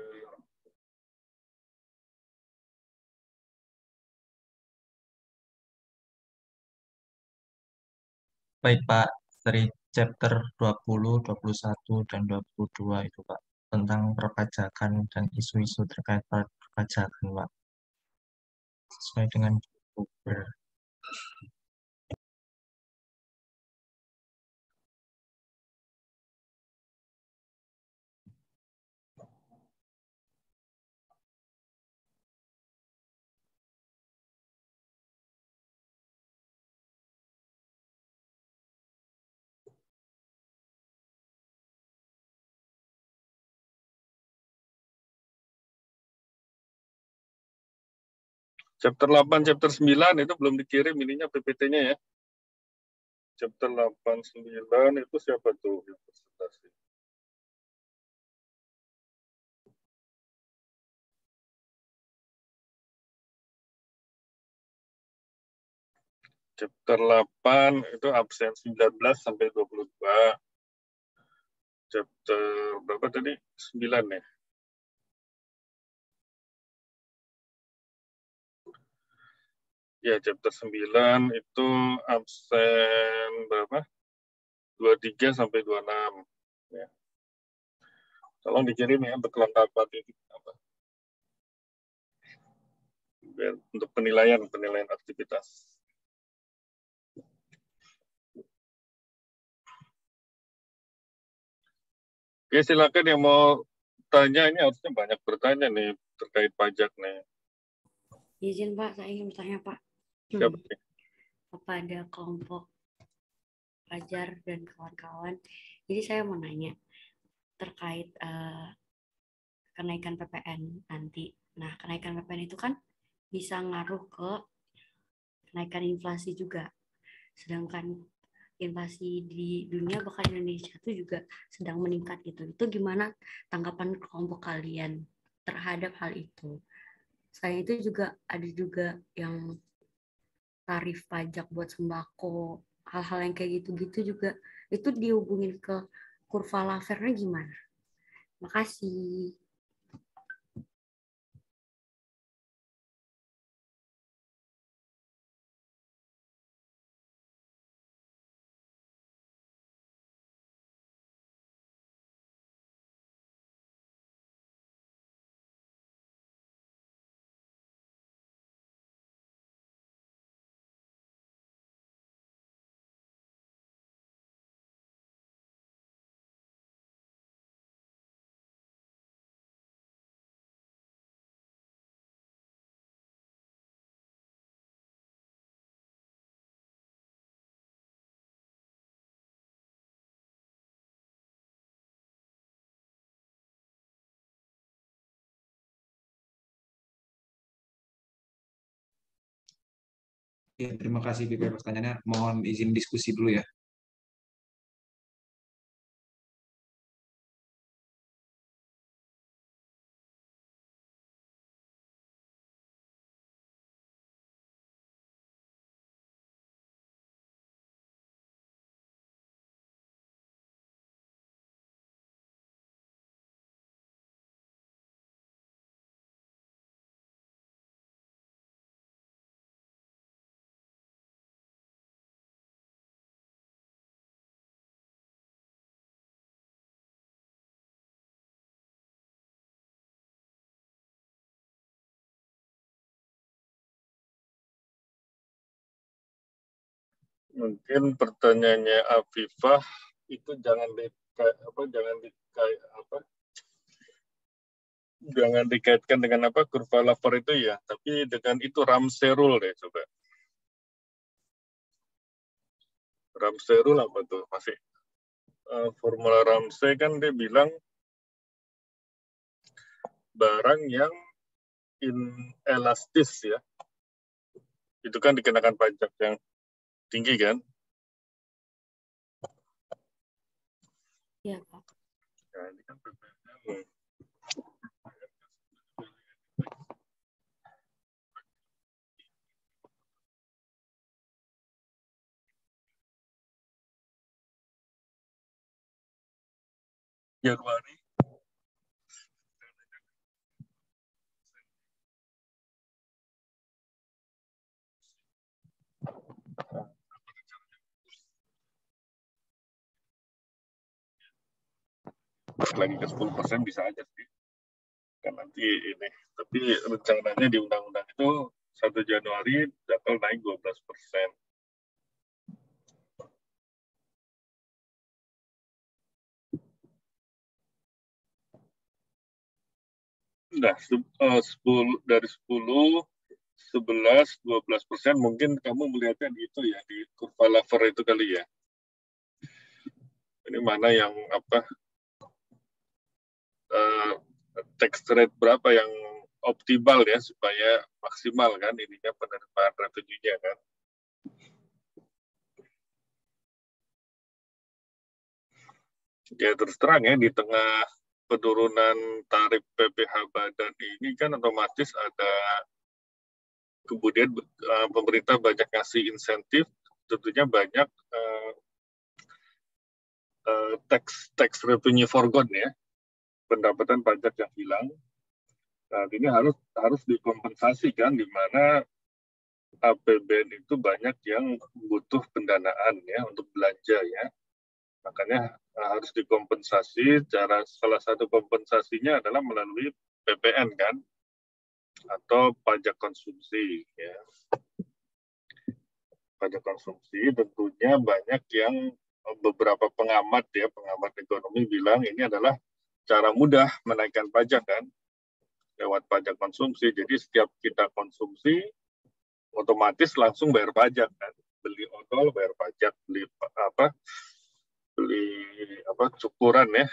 [SPEAKER 5] Baik Pak, dari chapter 20, 21, dan 22 itu Pak, tentang perpajakan dan isu-isu terkait perpajakan Pak, sesuai dengan Google.
[SPEAKER 1] chapter 8, chapter 9 itu belum dikirim ininya PPT-nya ya. Chapter 8, 9 itu siapa tuh yang presentasi? Chapter 8 itu absen 19 sampai 22. Chapter berapa tadi? 9 ya. Ya, chapter 9 itu absen berapa? 23 sampai 26. Ya. Tolong dikirim ya untuk kelengkapan ini apa? Untuk penilaian aktivitas. Oke, silakan yang mau tanya, ini harusnya banyak bertanya nih terkait pajak nih.
[SPEAKER 10] Izin Pak, saya ingin bertanya Pak.
[SPEAKER 1] Siapa nih?
[SPEAKER 10] Kepada kelompok Fajar dan kawan-kawan. Jadi saya mau nanya terkait kenaikan PPN nanti. Nah, kenaikan PPN itu kan bisa ngaruh ke kenaikan inflasi juga. Sedangkan inflasi di dunia bahkan Indonesia itu juga sedang meningkat gitu. Itu gimana tanggapan kelompok kalian terhadap hal itu? Selain itu juga ada juga yang tarif pajak buat sembako, hal-hal yang kayak gitu-gitu juga itu dihubungin ke kurva Laffer-nya gimana? Makasih.
[SPEAKER 2] Ya, terima kasih BP pertanyaannya. Mohon izin diskusi dulu ya.
[SPEAKER 1] Mungkin pertanyaannya Afifah itu jangan dikaitkan dengan apa kurva Laffer itu ya, tapi dengan itu Ramsey rule deh coba. Ramsey rule apa tuh? Masih formula Ramsey kan dia bilang barang yang inelastis ya, itu kan dikenakan pajak yang tinggi kan?
[SPEAKER 10] Iya Pak.
[SPEAKER 1] Nah, ini kan PPN Januari. Lagi ke 10% bisa aja sih. Kan nanti ini. Tapi rencananya di undang-undang itu 1 Januari dapat naik 12%. Nah, 10 dari 10, 11, 12% mungkin kamu melihatnya di itu ya, di kurva Laffer itu kali ya. Ini mana yang apa tax rate berapa yang optimal ya supaya maksimal kan ininya penerimaan revenue-nya kan. Ya terus terang ya di tengah penurunan tarif PPh badan ini kan otomatis ada kemudian pemerintah banyak ngasih insentif, tentunya banyak tax revenue forgone ya, pendapatan pajak yang hilang. Nah, ini harus dikompensasi kan, di mana APBN itu banyak yang butuh pendanaan ya untuk belanja ya. Makanya harus dikompensasi. Salah satu kompensasinya adalah melalui PPN kan, atau pajak konsumsi ya. Pajak konsumsi tentunya banyak yang beberapa pengamat ya, pengamat ekonomi bilang ini adalah cara mudah menaikkan pajak kan, lewat pajak konsumsi. Jadi setiap kita konsumsi otomatis langsung bayar pajak kan, beli odol bayar pajak, beli cukuran ya,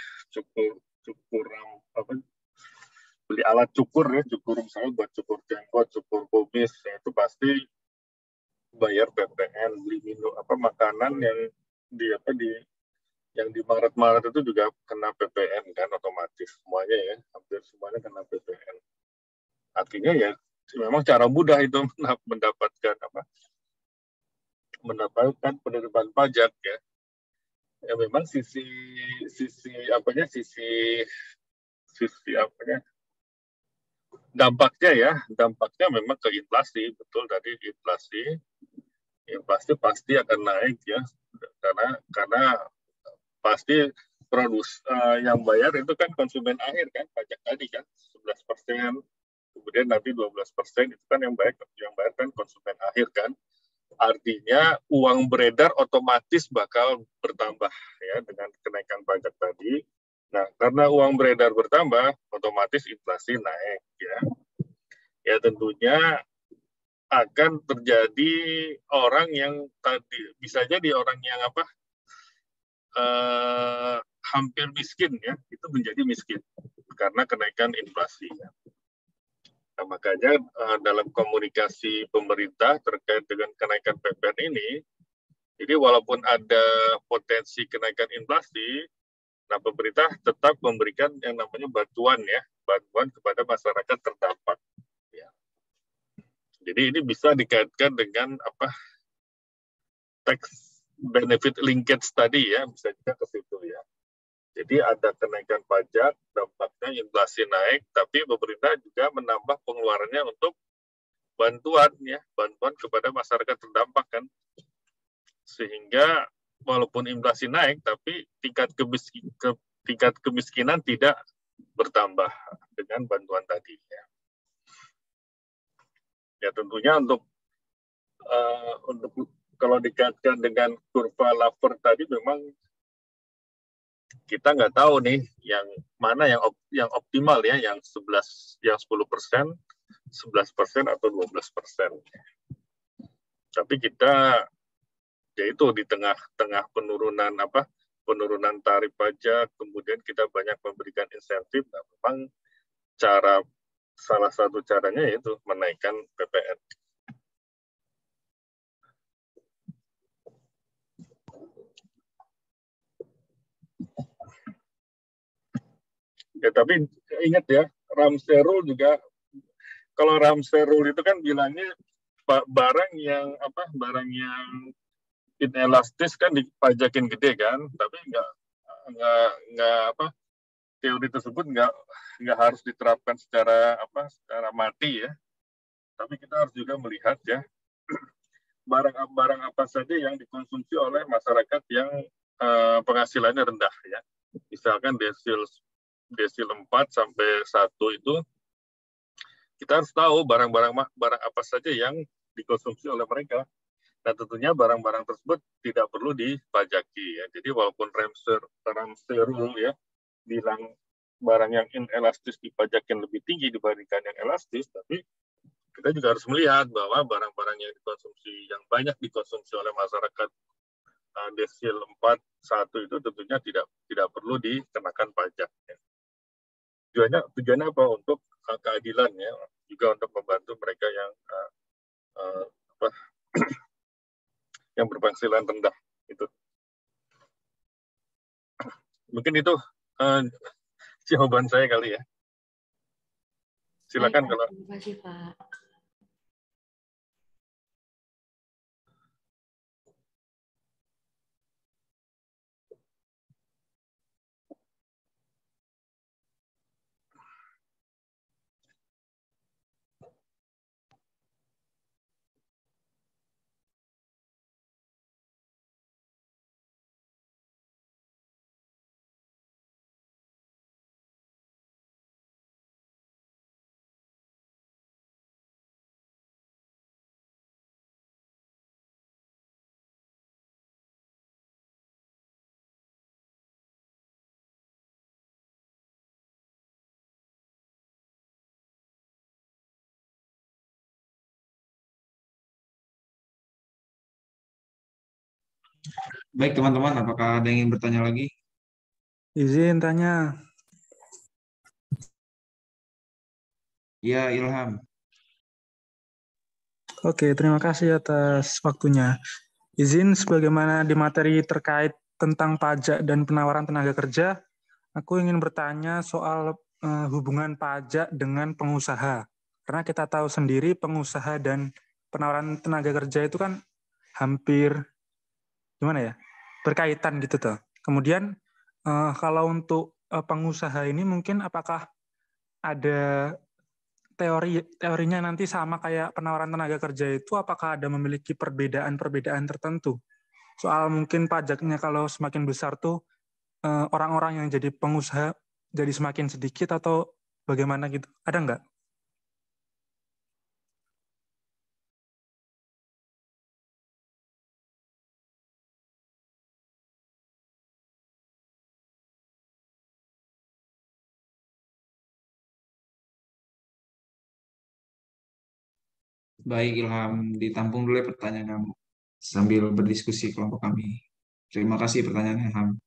[SPEAKER 1] beli alat cukur ya, cukur misalnya buat cukur jenggot, cukur kumis ya, itu pasti bayar PPN. Beli minum makanan yang di Maret itu juga kena PPN kan, otomatis semuanya ya, hampir semuanya kena PPN. Artinya ya memang cara mudah itu mendapatkan penerimaan pajak ya. Ya memang sisi dampaknya memang ke inflasi, betul tadi inflasi pasti akan naik ya, karena pasti yang bayar itu kan konsumen akhir kan, pajak tadi kan 11%, kemudian nanti 12% itu kan yang bayar kan konsumen akhir kan. Artinya uang beredar otomatis bakal bertambah ya dengan kenaikan pajak tadi. Nah, karena uang beredar bertambah, otomatis inflasi naik ya. Ya tentunya akan terjadi orang yang tadi bisa jadi orang yang hampir miskin ya, itu menjadi miskin karena kenaikan inflasi ya. Nah, makanya dalam komunikasi pemerintah terkait dengan kenaikan PPN ini, jadi walaupun ada potensi kenaikan inflasi, nah pemerintah tetap memberikan yang namanya bantuan kepada masyarakat terdampak. Ya. Jadi ini bisa dikaitkan dengan tax benefit linkage tadi ya, bisa juga ke situ ya. Jadi ada kenaikan pajak, dampaknya inflasi naik, tapi pemerintah juga menambah pengeluarannya untuk bantuan kepada masyarakat terdampak kan. Sehingga walaupun inflasi naik, tapi tingkat kemiskinan tidak bertambah dengan bantuan tadi ya. Ya tentunya untuk kalau dikaitkan dengan kurva Laffer tadi memang kita nggak tahu nih yang mana yang optimal ya, yang 10%, 11% atau 12%. Tapi kita yaitu di tengah penurunan tarif pajak, kemudian kita banyak memberikan insentif. Nah, memang salah satu caranya yaitu menaikkan PPN. Ya, tapi ingat ya, Ramsey Rule juga, kalau Ramsey Rule itu kan bilangnya barang yang inelastis kan dipajakin gede kan, tapi nggak teori tersebut nggak harus diterapkan secara mati ya, tapi kita harus juga melihat ya barang-barang apa saja yang dikonsumsi oleh masyarakat yang penghasilannya rendah ya. Misalkan desil 4 sampai 1 itu kita harus tahu barang apa saja yang dikonsumsi oleh mereka. Nah, tentunya barang-barang tersebut tidak perlu dipajaki ya. Jadi walaupun Ramserul ya bilang barang yang inelastis dipajakin lebih tinggi dibandingkan yang elastis, tapi kita juga harus melihat bahwa barang-barang yang banyak dikonsumsi oleh masyarakat desil 4 1 itu tentunya tidak perlu dikenakan pajak ya. Tujuannya apa? Untuk keadilan ya, juga untuk membantu mereka yang yang berpenghasilan rendah itu. Mungkin itu jawaban saya kali ya. Silakan.
[SPEAKER 10] Baik,
[SPEAKER 1] kalau
[SPEAKER 10] terima kasih Pak.
[SPEAKER 2] Baik teman-teman, apakah ada yang ingin bertanya lagi?
[SPEAKER 11] Izin tanya.
[SPEAKER 2] Ya, Ilham.
[SPEAKER 11] Oke, terima kasih atas waktunya. Izin sebagaimana di materi terkait tentang pajak dan penawaran tenaga kerja, aku ingin bertanya soal hubungan pajak dengan pengusaha. Karena kita tahu sendiri pengusaha dan penawaran tenaga kerja itu kan hampir berkaitan gitu tuh. Kemudian kalau untuk pengusaha ini mungkin apakah ada teorinya nanti sama kayak penawaran tenaga kerja itu, apakah ada memiliki perbedaan-perbedaan tertentu? Soal mungkin pajaknya kalau semakin besar tuh orang-orang yang jadi pengusaha jadi semakin sedikit atau bagaimana gitu? Ada nggak?
[SPEAKER 2] Baik Ilham, ditampung dulu ya pertanyaan kamu sambil berdiskusi kelompok kami. Terima kasih pertanyaannya Ilham.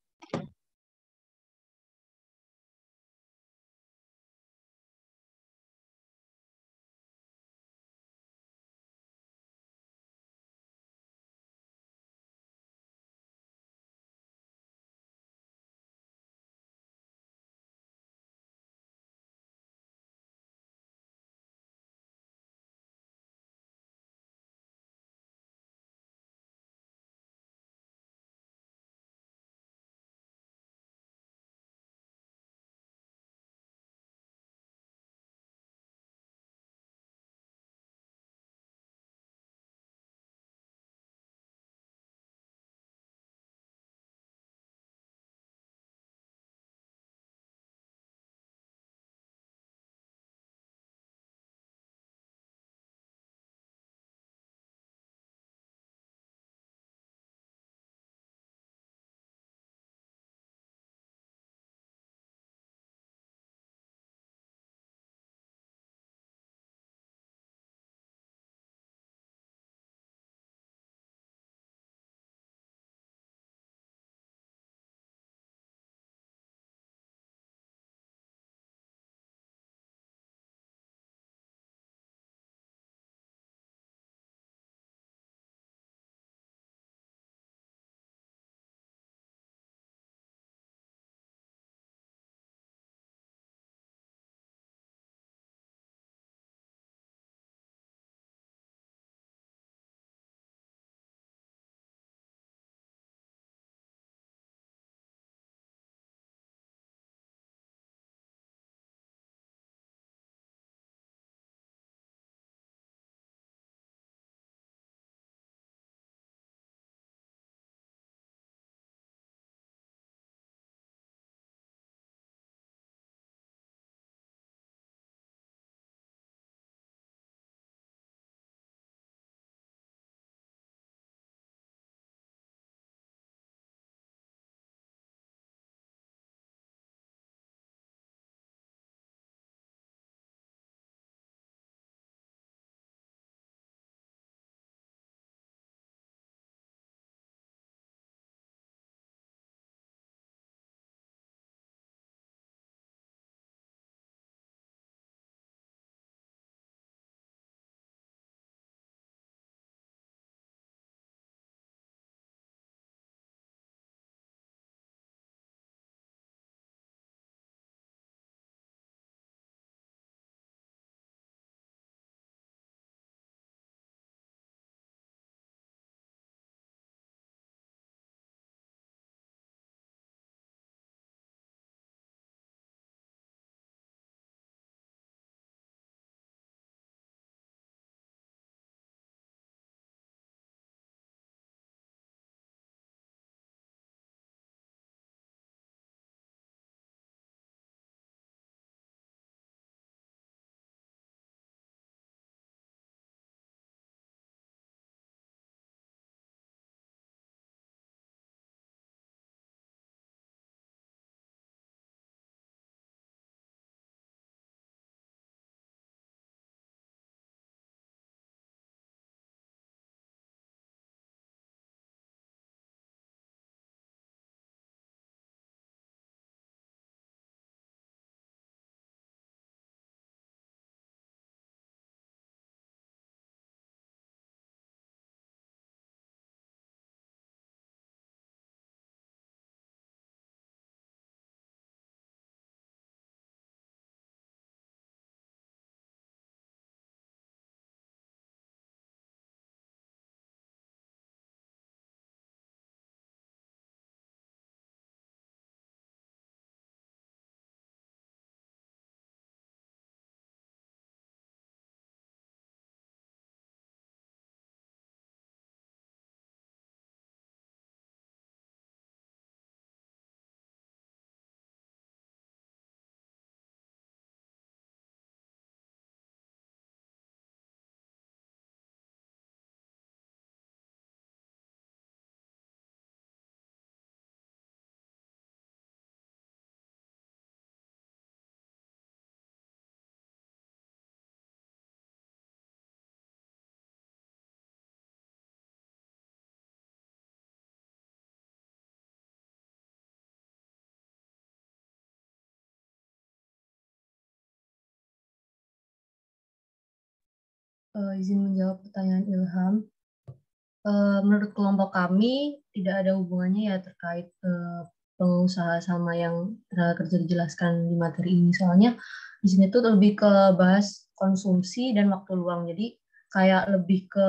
[SPEAKER 6] izin menjawab pertanyaan Ilham. Menurut kelompok kami tidak ada hubungannya ya terkait pengusaha sama yang tenaga kerja dijelaskan di materi ini. Soalnya di sini tuh lebih ke bahas konsumsi dan waktu luang. Jadi kayak lebih ke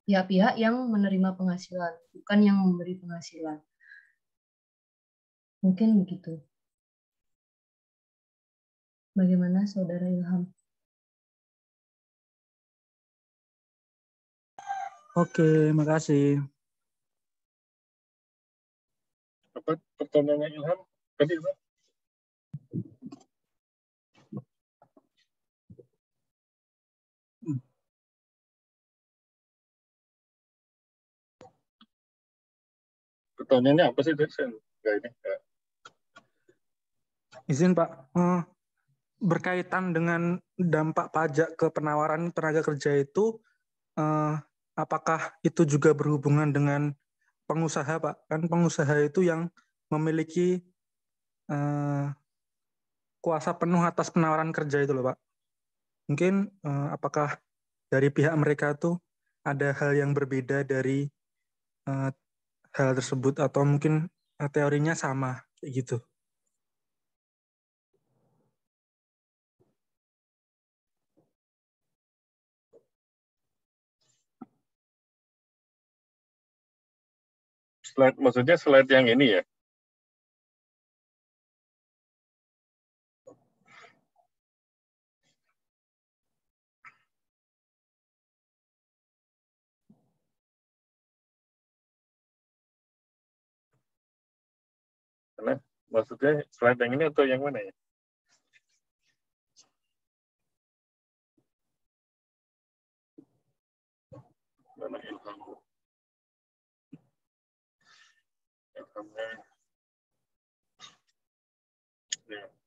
[SPEAKER 6] pihak-pihak yang menerima penghasilan, bukan yang memberi penghasilan. Mungkin begitu. Bagaimana Saudara Ilham?
[SPEAKER 11] Oke, makasih.
[SPEAKER 1] Apa pertanyaannya Ilham? Tadi apa? Pertanyaannya apa sih? Enggak ini. Enggak.
[SPEAKER 11] Izin Pak, berkaitan dengan dampak pajak ke penawaran tenaga kerja itu, apakah itu juga berhubungan dengan pengusaha Pak? Kan pengusaha itu yang memiliki kuasa penuh atas penawaran kerja itu loh Pak. Mungkin apakah dari pihak mereka tuh ada hal yang berbeda dari hal tersebut atau mungkin teorinya sama kayak gitu.
[SPEAKER 1] Maksudnya slide yang ini ya? Karena maksudnya slide yang ini atau yang mana ya? Mana Ilham? Ilhamnya. Ya.